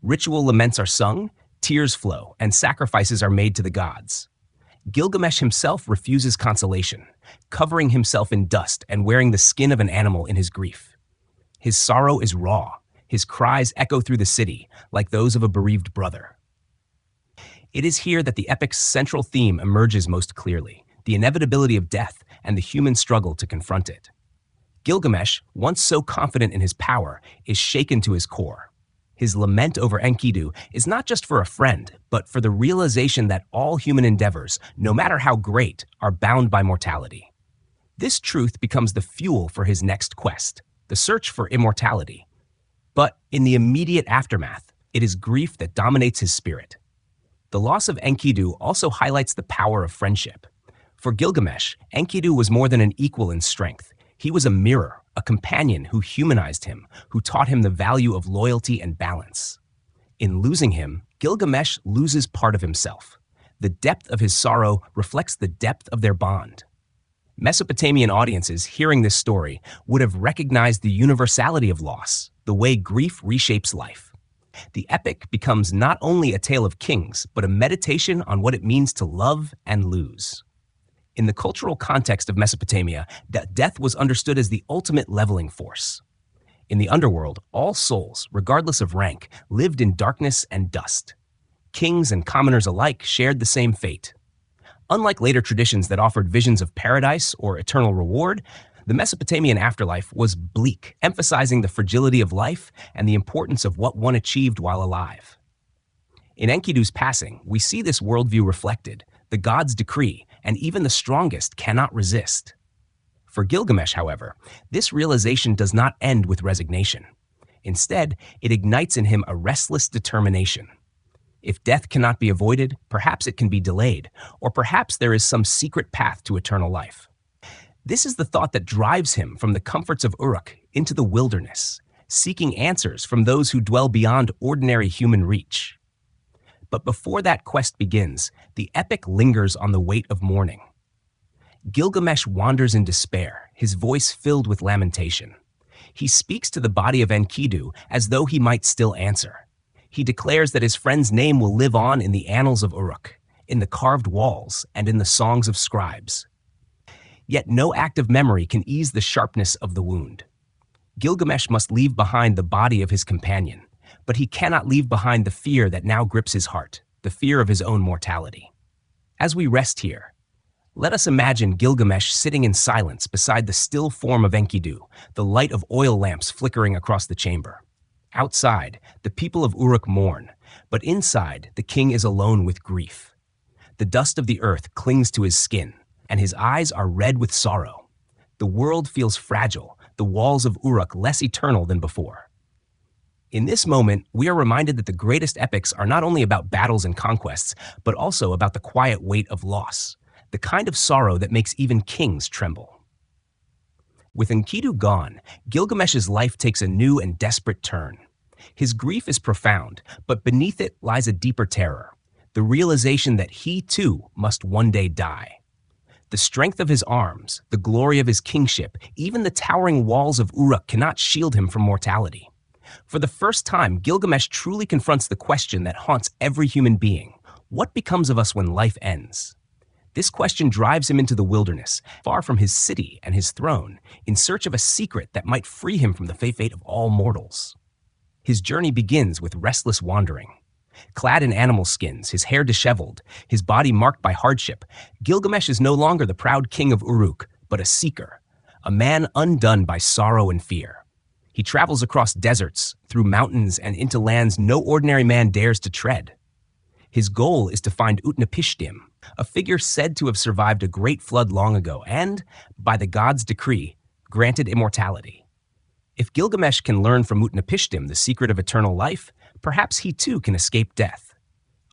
Ritual laments are sung, tears flow, and sacrifices are made to the gods. Gilgamesh himself refuses consolation, covering himself in dust and wearing the skin of an animal in his grief. His sorrow is raw. His cries echo through the city, like those of a bereaved brother. It is here that the epic's central theme emerges most clearly: the inevitability of death and the human struggle to confront it. Gilgamesh, once so confident in his power, is shaken to his core. His lament over Enkidu is not just for a friend, but for the realization that all human endeavors, no matter how great, are bound by mortality. This truth becomes the fuel for his next quest, the search for immortality. But in the immediate aftermath, it is grief that dominates his spirit. The loss of Enkidu also highlights the power of friendship. For Gilgamesh, Enkidu was more than an equal in strength. He was a mirror, a companion who humanized him, who taught him the value of loyalty and balance. In losing him, Gilgamesh loses part of himself. The depth of his sorrow reflects the depth of their bond. Mesopotamian audiences hearing this story would have recognized the universality of loss, the way grief reshapes life. The epic becomes not only a tale of kings, but a meditation on what it means to love and lose. In the cultural context of Mesopotamia, death was understood as the ultimate leveling force. In the underworld, all souls, regardless of rank, lived in darkness and dust. Kings and commoners alike shared the same fate. Unlike later traditions that offered visions of paradise or eternal reward, the Mesopotamian afterlife was bleak, emphasizing the fragility of life and the importance of what one achieved while alive. In Enkidu's passing, we see this worldview reflected: the gods decree, and even the strongest cannot resist. For Gilgamesh, however, this realization does not end with resignation. Instead, it ignites in him a restless determination. If death cannot be avoided, perhaps it can be delayed, or perhaps there is some secret path to eternal life. This is the thought that drives him from the comforts of Uruk into the wilderness, seeking answers from those who dwell beyond ordinary human reach. But before that quest begins, the epic lingers on the weight of mourning. Gilgamesh wanders in despair, his voice filled with lamentation. He speaks to the body of Enkidu as though he might still answer. He declares that his friend's name will live on in the annals of Uruk, in the carved walls, and in the songs of scribes. Yet no act of memory can ease the sharpness of the wound. Gilgamesh must leave behind the body of his companion, but he cannot leave behind the fear that now grips his heart, the fear of his own mortality. As we rest here, let us imagine Gilgamesh sitting in silence beside the still form of Enkidu, the light of oil lamps flickering across the chamber. Outside, the people of Uruk mourn, but inside, the king is alone with grief. The dust of the earth clings to his skin, and his eyes are red with sorrow. The world feels fragile, the walls of Uruk less eternal than before. In this moment, we are reminded that the greatest epics are not only about battles and conquests, but also about the quiet weight of loss, the kind of sorrow that makes even kings tremble. With Enkidu gone, Gilgamesh's life takes a new and desperate turn. His grief is profound, but beneath it lies a deeper terror, the realization that he too must one day die. The strength of his arms, the glory of his kingship, even the towering walls of Uruk cannot shield him from mortality. For the first time, Gilgamesh truly confronts the question that haunts every human being. What becomes of us when life ends? This question drives him into the wilderness, far from his city and his throne, in search of a secret that might free him from the fate of all mortals. His journey begins with restless wandering. Clad in animal skins, his hair disheveled, his body marked by hardship, Gilgamesh is no longer the proud king of Uruk, but a seeker, a man undone by sorrow and fear. He travels across deserts, through mountains, and into lands no ordinary man dares to tread. His goal is to find Utnapishtim, a figure said to have survived a great flood long ago and, by the gods' decree, granted immortality. If Gilgamesh can learn from Utnapishtim the secret of eternal life, perhaps he too can escape death.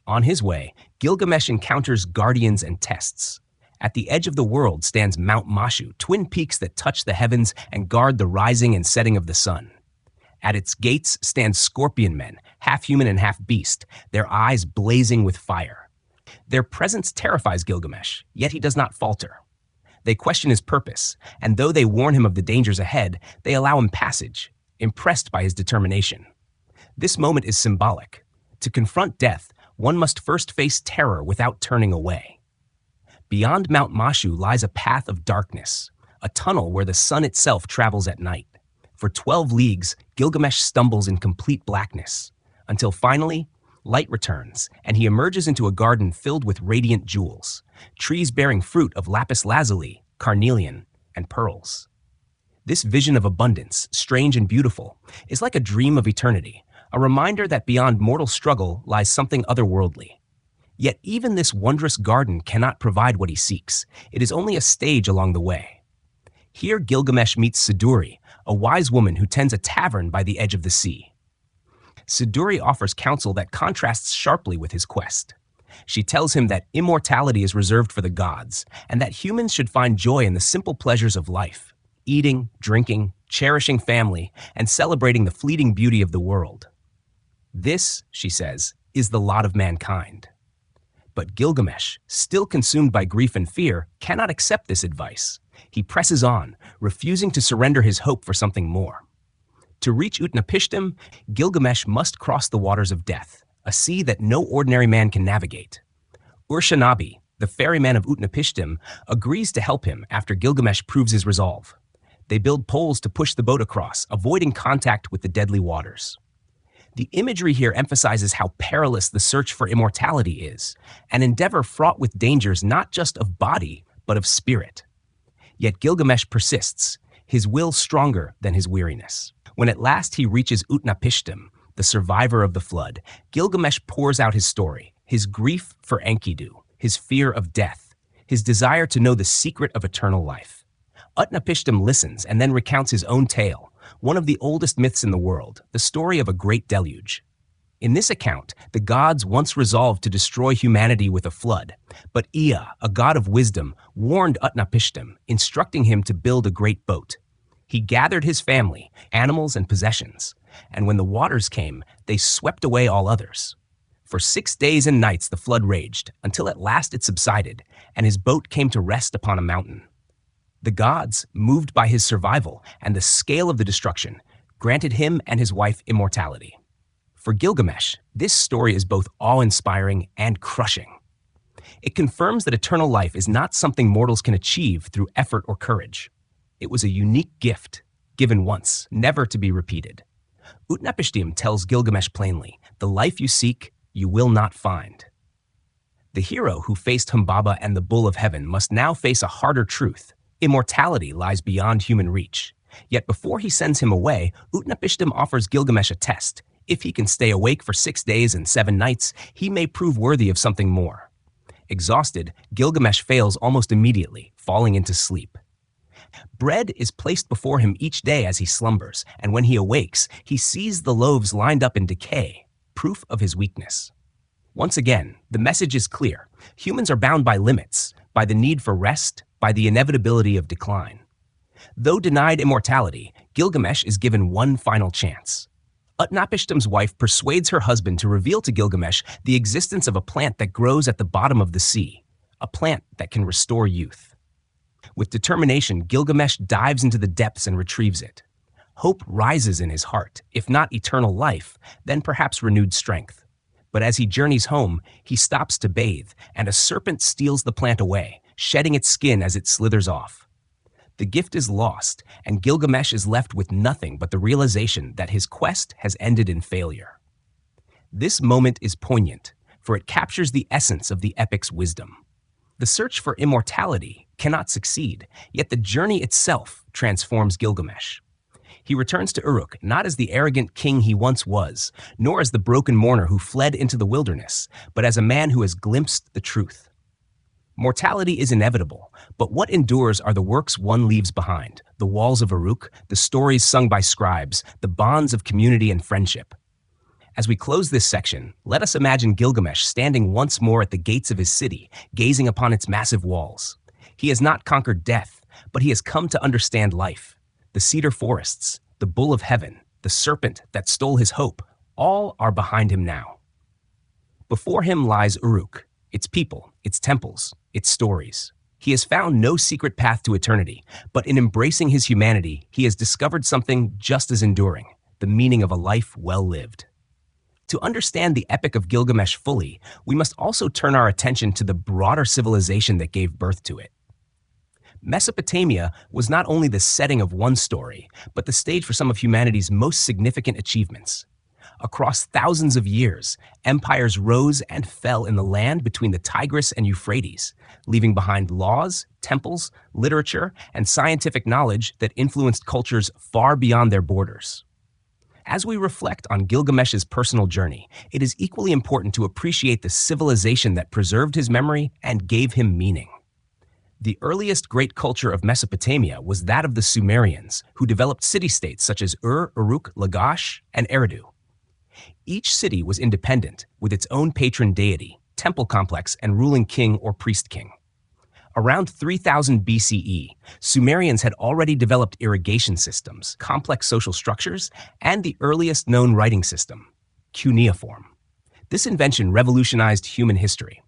On his way, Gilgamesh encounters guardians and tests. At the edge of the world stands Mount Mashu, twin peaks that touch the heavens and guard the rising and setting of the sun. At its gates stand scorpion men, half human and half beast, their eyes blazing with fire. Their presence terrifies Gilgamesh, yet he does not falter. They question his purpose, and though they warn him of the dangers ahead, they allow him passage, impressed by his determination. This moment is symbolic. To confront death, one must first face terror without turning away. Beyond Mount Mashu lies a path of darkness, a tunnel where the sun itself travels at night. For 12 leagues, Gilgamesh stumbles in complete blackness, until finally, light returns, and he emerges into a garden filled with radiant jewels, trees bearing fruit of lapis lazuli, carnelian, and pearls. This vision of abundance, strange and beautiful, is like a dream of eternity, a reminder that beyond mortal struggle lies something otherworldly. Yet even this wondrous garden cannot provide what he seeks. It is only a stage along the way. Here Gilgamesh meets Siduri, a wise woman who tends a tavern by the edge of the sea. Siduri offers counsel that contrasts sharply with his quest. She tells him that immortality is reserved for the gods, and that humans should find joy in the simple pleasures of life, eating, drinking, cherishing family, and celebrating the fleeting beauty of the world. This, she says, is the lot of mankind. But Gilgamesh, still consumed by grief and fear, cannot accept this advice. He presses on, refusing to surrender his hope for something more. To reach Utnapishtim, Gilgamesh must cross the waters of death, a sea that no ordinary man can navigate. Urshanabi, the ferryman of Utnapishtim, agrees to help him after Gilgamesh proves his resolve. They build poles to push the boat across, avoiding contact with the deadly waters. The imagery here emphasizes how perilous the search for immortality is, an endeavor fraught with dangers not just of body, but of spirit. Yet Gilgamesh persists, his will stronger than his weariness. When at last he reaches Utnapishtim, the survivor of the flood, Gilgamesh pours out his story, his grief for Enkidu, his fear of death, his desire to know the secret of eternal life. Utnapishtim listens and then recounts his own tale, one of the oldest myths in the world, the story of a great deluge. In this account, the gods once resolved to destroy humanity with a flood, but Ea, a god of wisdom, warned Utnapishtim, instructing him to build a great boat. He gathered his family, animals, and possessions, and when the waters came, they swept away all others. For 6 days and nights the flood raged, until at last it subsided, and his boat came to rest upon a mountain. The gods, moved by his survival and the scale of the destruction, granted him and his wife immortality. For Gilgamesh, this story is both awe-inspiring and crushing. It confirms that eternal life is not something mortals can achieve through effort or courage. It was a unique gift, given once, never to be repeated. Utnapishtim tells Gilgamesh plainly, the life you seek, you will not find. The hero who faced Humbaba and the Bull of Heaven must now face a harder truth. Immortality lies beyond human reach. Yet before he sends him away, Utnapishtim offers Gilgamesh a test. If he can stay awake for 6 days and 7 nights, he may prove worthy of something more. Exhausted, Gilgamesh fails almost immediately, falling into sleep. Bread is placed before him each day as he slumbers, and when he awakes, he sees the loaves lined up in decay, proof of his weakness. Once again, the message is clear. Humans are bound by limits, by the need for rest, by the inevitability of decline. Though denied immortality, Gilgamesh is given one final chance. Utnapishtim's wife persuades her husband to reveal to Gilgamesh the existence of a plant that grows at the bottom of the sea, a plant that can restore youth. With determination, Gilgamesh dives into the depths and retrieves it. Hope rises in his heart, if not eternal life, then perhaps renewed strength. But as he journeys home, he stops to bathe, and a serpent steals the plant away, shedding its skin as it slithers off. The gift is lost, and Gilgamesh is left with nothing but the realization that his quest has ended in failure. This moment is poignant, for it captures the essence of the epic's wisdom. The search for immortality cannot succeed, yet the journey itself transforms Gilgamesh. He returns to Uruk not as the arrogant king he once was, nor as the broken mourner who fled into the wilderness, but as a man who has glimpsed the truth. Mortality is inevitable, but what endures are the works one leaves behind, the walls of Uruk, the stories sung by scribes, the bonds of community and friendship. As we close this section, let us imagine Gilgamesh standing once more at the gates of his city, gazing upon its massive walls. He has not conquered death, but he has come to understand life. The cedar forests, the bull of heaven, the serpent that stole his hope, all are behind him now. Before him lies Uruk, its people, its temples, its stories. He has found no secret path to eternity, but in embracing his humanity, he has discovered something just as enduring, the meaning of a life well lived. To understand the Epic of Gilgamesh fully, we must also turn our attention to the broader civilization that gave birth to it. Mesopotamia was not only the setting of one story, but the stage for some of humanity's most significant achievements. Across thousands of years, empires rose and fell in the land between the Tigris and Euphrates, leaving behind laws, temples, literature, and scientific knowledge that influenced cultures far beyond their borders. As we reflect on Gilgamesh's personal journey, it is equally important to appreciate the civilization that preserved his memory and gave him meaning. The earliest great culture of Mesopotamia was that of the Sumerians, who developed city-states such as Uruk, Lagash, and Eridu. Each city was independent, with its own patron deity, temple complex, and ruling king or priest-king. Around 3000 BCE, Sumerians had already developed irrigation systems, complex social structures, and the earliest known writing system, cuneiform. This invention revolutionized human history.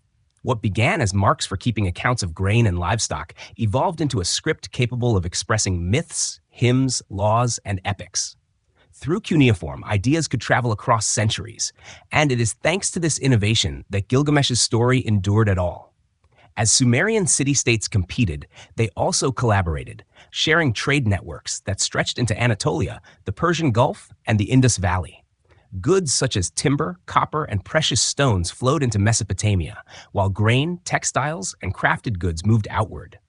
What began as marks for keeping accounts of grain and livestock evolved into a script capable of expressing myths, hymns, laws, and epics. Through cuneiform, ideas could travel across centuries, and it is thanks to this innovation that Gilgamesh's story endured at all. As Sumerian city-states competed, they also collaborated, sharing trade networks that stretched into Anatolia, the Persian Gulf, and the Indus Valley. Goods such as timber, copper, and precious stones flowed into Mesopotamia, while grain, textiles, and crafted goods moved outward.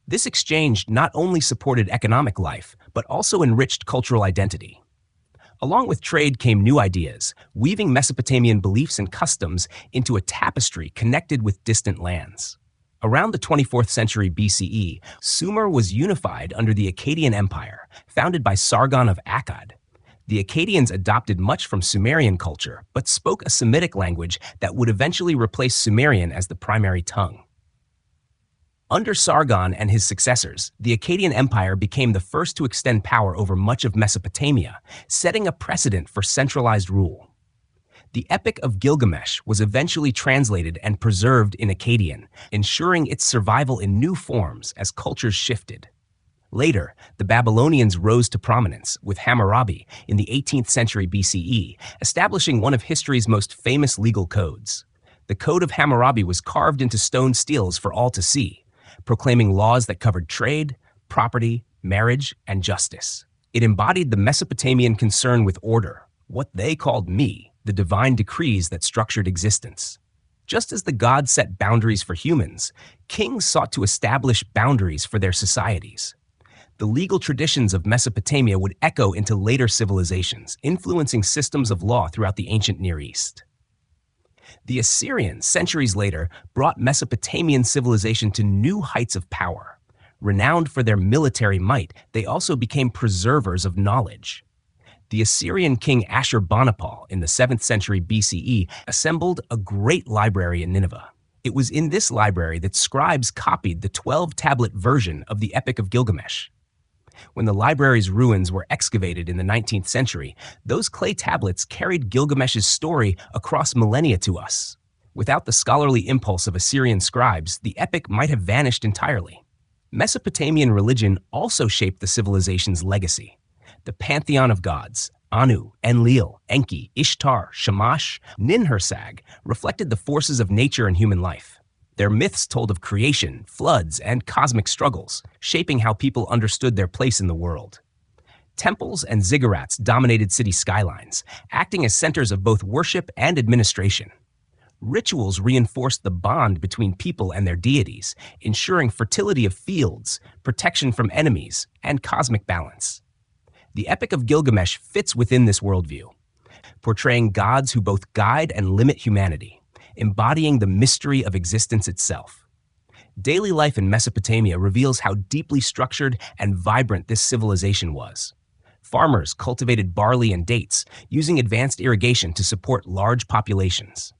This exchange not only supported economic life, but also enriched cultural identity. Along with trade came new ideas, weaving Mesopotamian beliefs and customs into a tapestry connected with distant lands. Around the 24th century BCE, Sumer was unified under the Akkadian Empire, founded by Sargon of Akkad. The Akkadians adopted much from Sumerian culture, but spoke a Semitic language that would eventually replace Sumerian as the primary tongue. Under Sargon and his successors, the Akkadian Empire became the first to extend power over much of Mesopotamia, setting a precedent for centralized rule. The Epic of Gilgamesh was eventually translated and preserved in Akkadian, ensuring its survival in new forms as cultures shifted. Later, the Babylonians rose to prominence, with Hammurabi in the 18th century BCE, establishing one of history's most famous legal codes. The Code of Hammurabi was carved into stone steels for all to see, proclaiming laws that covered trade, property, marriage, and justice. It embodied the Mesopotamian concern with order, what they called me, the divine decrees that structured existence. Just as the gods set boundaries for humans, kings sought to establish boundaries for their societies. The legal traditions of Mesopotamia would echo into later civilizations, influencing systems of law throughout the ancient Near East. The Assyrians, centuries later, brought Mesopotamian civilization to new heights of power. Renowned for their military might, they also became preservers of knowledge. The Assyrian king Ashurbanipal in the 7th century BCE assembled a great library in Nineveh. It was in this library that scribes copied the 12-tablet version of the Epic of Gilgamesh. When the library's ruins were excavated in the 19th century, those clay tablets carried Gilgamesh's story across millennia to us. Without the scholarly impulse of Assyrian scribes, the epic might have vanished entirely. Mesopotamian religion also shaped the civilization's legacy. The pantheon of gods, Anu, Enlil, Enki, Ishtar, Shamash, Ninhursag, reflected the forces of nature and human life. Their myths told of creation, floods, and cosmic struggles, shaping how people understood their place in the world. Temples and ziggurats dominated city skylines, acting as centers of both worship and administration. Rituals reinforced the bond between people and their deities, ensuring fertility of fields, protection from enemies, and cosmic balance. The Epic of Gilgamesh fits within this worldview, portraying gods who both guide and limit humanity, embodying the mystery of existence itself. Daily life in Mesopotamia reveals how deeply structured and vibrant this civilization was. Farmers cultivated barley and dates, using advanced irrigation to support large populations.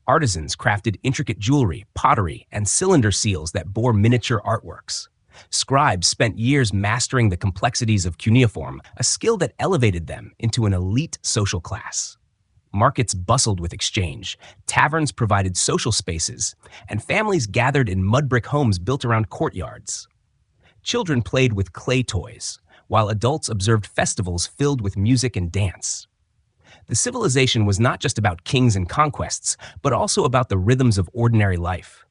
Artisans crafted intricate jewelry, pottery, and cylinder seals that bore miniature artworks. Scribes spent years mastering the complexities of cuneiform, a skill that elevated them into an elite social class. Markets bustled with exchange, taverns provided social spaces, and families gathered in mud brick homes built around courtyards. Children played with clay toys, while adults observed festivals filled with music and dance. The civilization was not just about kings and conquests, but also about the rhythms of ordinary life.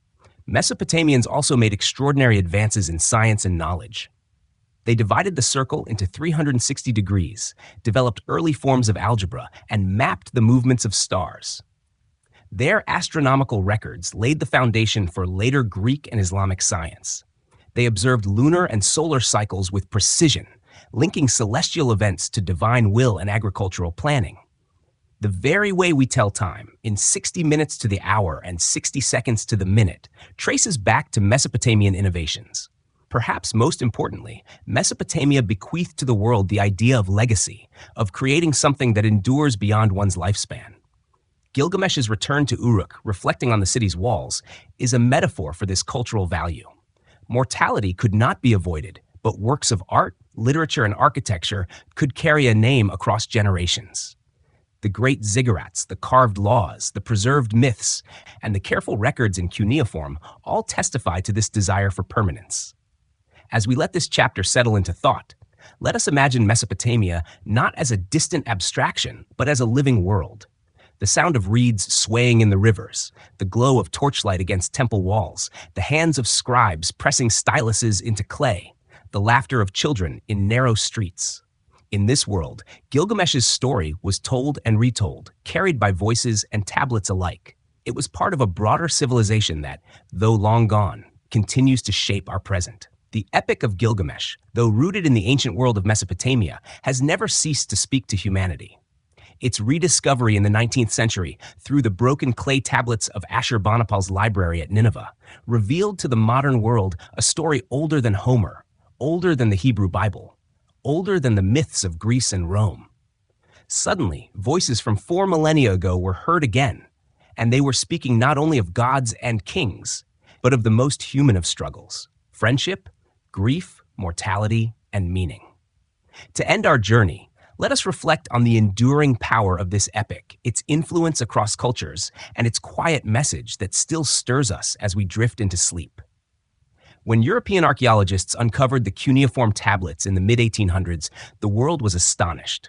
Mesopotamians also made extraordinary advances in science and knowledge. They divided the circle into 360 degrees, developed early forms of algebra, and mapped the movements of stars. Their astronomical records laid the foundation for later Greek and Islamic science. They observed lunar and solar cycles with precision, linking celestial events to divine will and agricultural planning. The very way we tell time, in 60 minutes to the hour and 60 seconds to the minute, traces back to Mesopotamian innovations. Perhaps most importantly, Mesopotamia bequeathed to the world the idea of legacy, of creating something that endures beyond one's lifespan. Gilgamesh's return to Uruk, reflecting on the city's walls, is a metaphor for this cultural value. Mortality could not be avoided, but works of art, literature, and architecture could carry a name across generations. The great ziggurats, the carved laws, the preserved myths, and the careful records in cuneiform all testify to this desire for permanence. As we let this chapter settle into thought, let us imagine Mesopotamia not as a distant abstraction, but as a living world. The sound of reeds swaying in the rivers, the glow of torchlight against temple walls, the hands of scribes pressing styluses into clay, the laughter of children in narrow streets. In this world, Gilgamesh's story was told and retold, carried by voices and tablets alike. It was part of a broader civilization that, though long gone, continues to shape our present. The Epic of Gilgamesh, though rooted in the ancient world of Mesopotamia, has never ceased to speak to humanity. Its rediscovery in the 19th century through the broken clay tablets of Ashurbanipal's library at Nineveh revealed to the modern world a story older than Homer, older than the Hebrew Bible, older than the myths of Greece and Rome. Suddenly, voices from 4 millennia ago were heard again, and they were speaking not only of gods and kings, but of the most human of struggles: friendship, grief, mortality, and meaning. To end our journey, let us reflect on the enduring power of this epic, its influence across cultures, and its quiet message that still stirs us as we drift into sleep. When European archaeologists uncovered the cuneiform tablets in the mid-1800s, the world was astonished.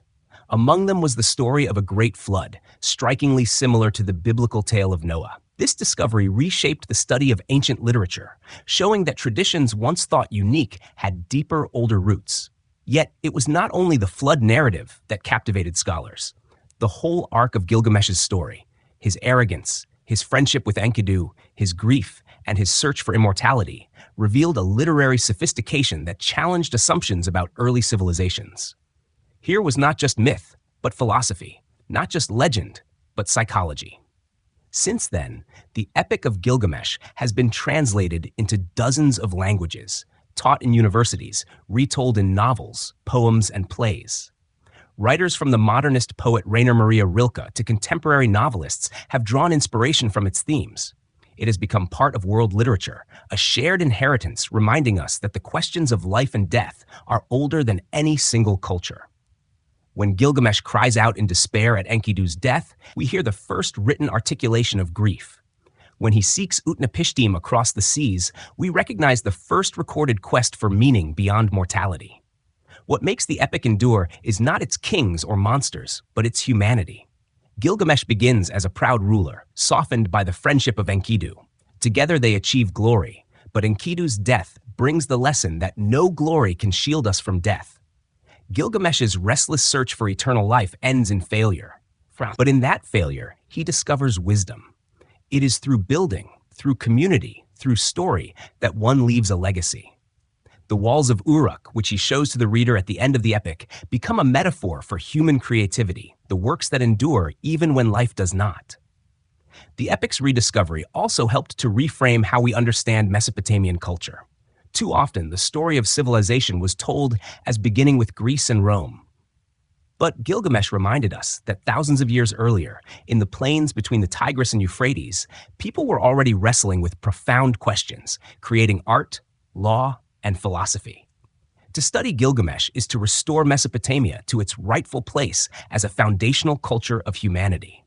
Among them was the story of a great flood, strikingly similar to the biblical tale of Noah. This discovery reshaped the study of ancient literature, showing that traditions once thought unique had deeper, older roots. Yet, it was not only the flood narrative that captivated scholars. The whole arc of Gilgamesh's story, his arrogance, his friendship with Enkidu, his grief, and his search for immortality, revealed a literary sophistication that challenged assumptions about early civilizations. Here was not just myth, but philosophy, not just legend, but psychology. Since then, the Epic of Gilgamesh has been translated into dozens of languages, taught in universities, retold in novels, poems, and plays. Writers from the modernist poet Rainer Maria Rilke to contemporary novelists have drawn inspiration from its themes. It has become part of world literature, a shared inheritance reminding us that the questions of life and death are older than any single culture. When Gilgamesh cries out in despair at Enkidu's death, we hear the first written articulation of grief. When he seeks Utnapishtim across the seas, we recognize the first recorded quest for meaning beyond mortality. What makes the epic endure is not its kings or monsters, but its humanity. Gilgamesh begins as a proud ruler, softened by the friendship of Enkidu. Together they achieve glory, but Enkidu's death brings the lesson that no glory can shield us from death. Gilgamesh's restless search for eternal life ends in failure. But in that failure, he discovers wisdom. It is through building, through community, through story, that one leaves a legacy. The walls of Uruk, which he shows to the reader at the end of the epic, become a metaphor for human creativity, the works that endure even when life does not. The epic's rediscovery also helped to reframe how we understand Mesopotamian culture. Too often, the story of civilization was told as beginning with Greece and Rome. But Gilgamesh reminded us that thousands of years earlier, in the plains between the Tigris and Euphrates, people were already wrestling with profound questions, creating art, law, and philosophy. To study Gilgamesh is to restore Mesopotamia to its rightful place as a foundational culture of humanity.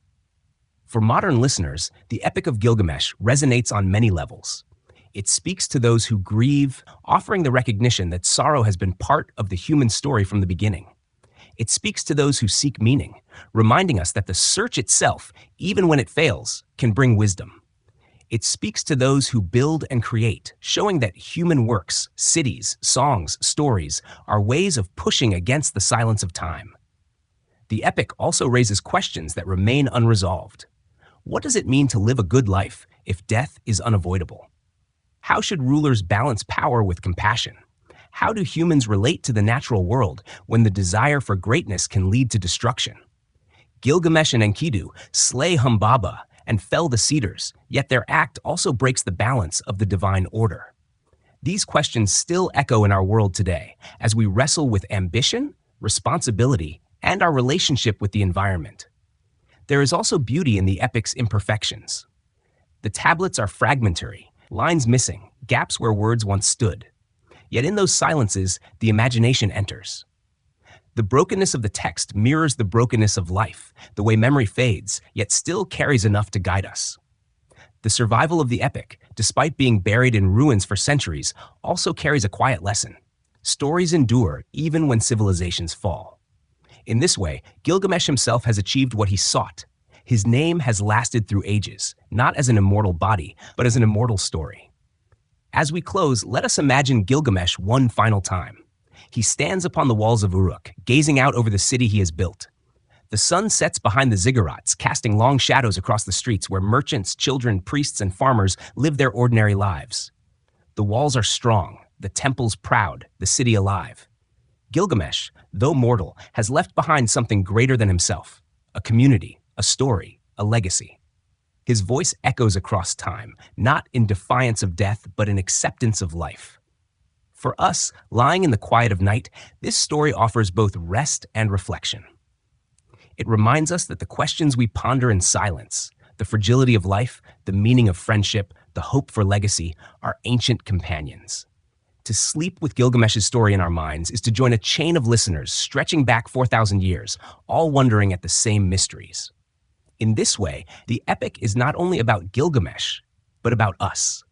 For modern listeners, the Epic of Gilgamesh resonates on many levels. It speaks to those who grieve, offering the recognition that sorrow has been part of the human story from the beginning. It speaks to those who seek meaning, reminding us that the search itself, even when it fails, can bring wisdom. It speaks to those who build and create, showing that human works, cities, songs, stories are ways of pushing against the silence of time. The epic also raises questions that remain unresolved. What does it mean to live a good life if death is unavoidable? How should rulers balance power with compassion? How do humans relate to the natural world when the desire for greatness can lead to destruction? Gilgamesh and Enkidu slay Humbaba and fell the cedars, yet their act also breaks the balance of the divine order. These questions still echo in our world today as we wrestle with ambition, responsibility, and our relationship with the environment. There is also beauty in the epic's imperfections. The tablets are fragmentary, lines missing, gaps where words once stood. Yet in those silences, the imagination enters. The brokenness of the text mirrors the brokenness of life, the way memory fades, yet still carries enough to guide us. The survival of the epic, despite being buried in ruins for centuries, also carries a quiet lesson. Stories endure even when civilizations fall. In this way, Gilgamesh himself has achieved what he sought. His name has lasted through ages, not as an immortal body, but as an immortal story. As we close, let us imagine Gilgamesh one final time. He stands upon the walls of Uruk, gazing out over the city he has built. The sun sets behind the ziggurats, casting long shadows across the streets where merchants, children, priests, and farmers live their ordinary lives. The walls are strong, the temples proud, the city alive. Gilgamesh, though mortal, has left behind something greater than himself, a community, a story, a legacy. His voice echoes across time, not in defiance of death, but in acceptance of life. For us, lying in the quiet of night, this story offers both rest and reflection. It reminds us that the questions we ponder in silence, the fragility of life, the meaning of friendship, the hope for legacy, are ancient companions. To sleep with Gilgamesh's story in our minds is to join a chain of listeners stretching back 4,000 years, all wondering at the same mysteries. In this way, the epic is not only about Gilgamesh, but about us.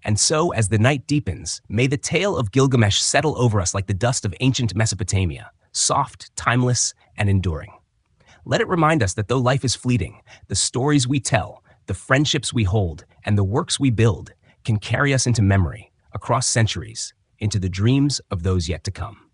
And so, as the night deepens, may the tale of Gilgamesh settle over us like the dust of ancient Mesopotamia, soft, timeless, and enduring. Let it remind us that though life is fleeting, the stories we tell, the friendships we hold, and the works we build can carry us into memory, across centuries, into the dreams of those yet to come.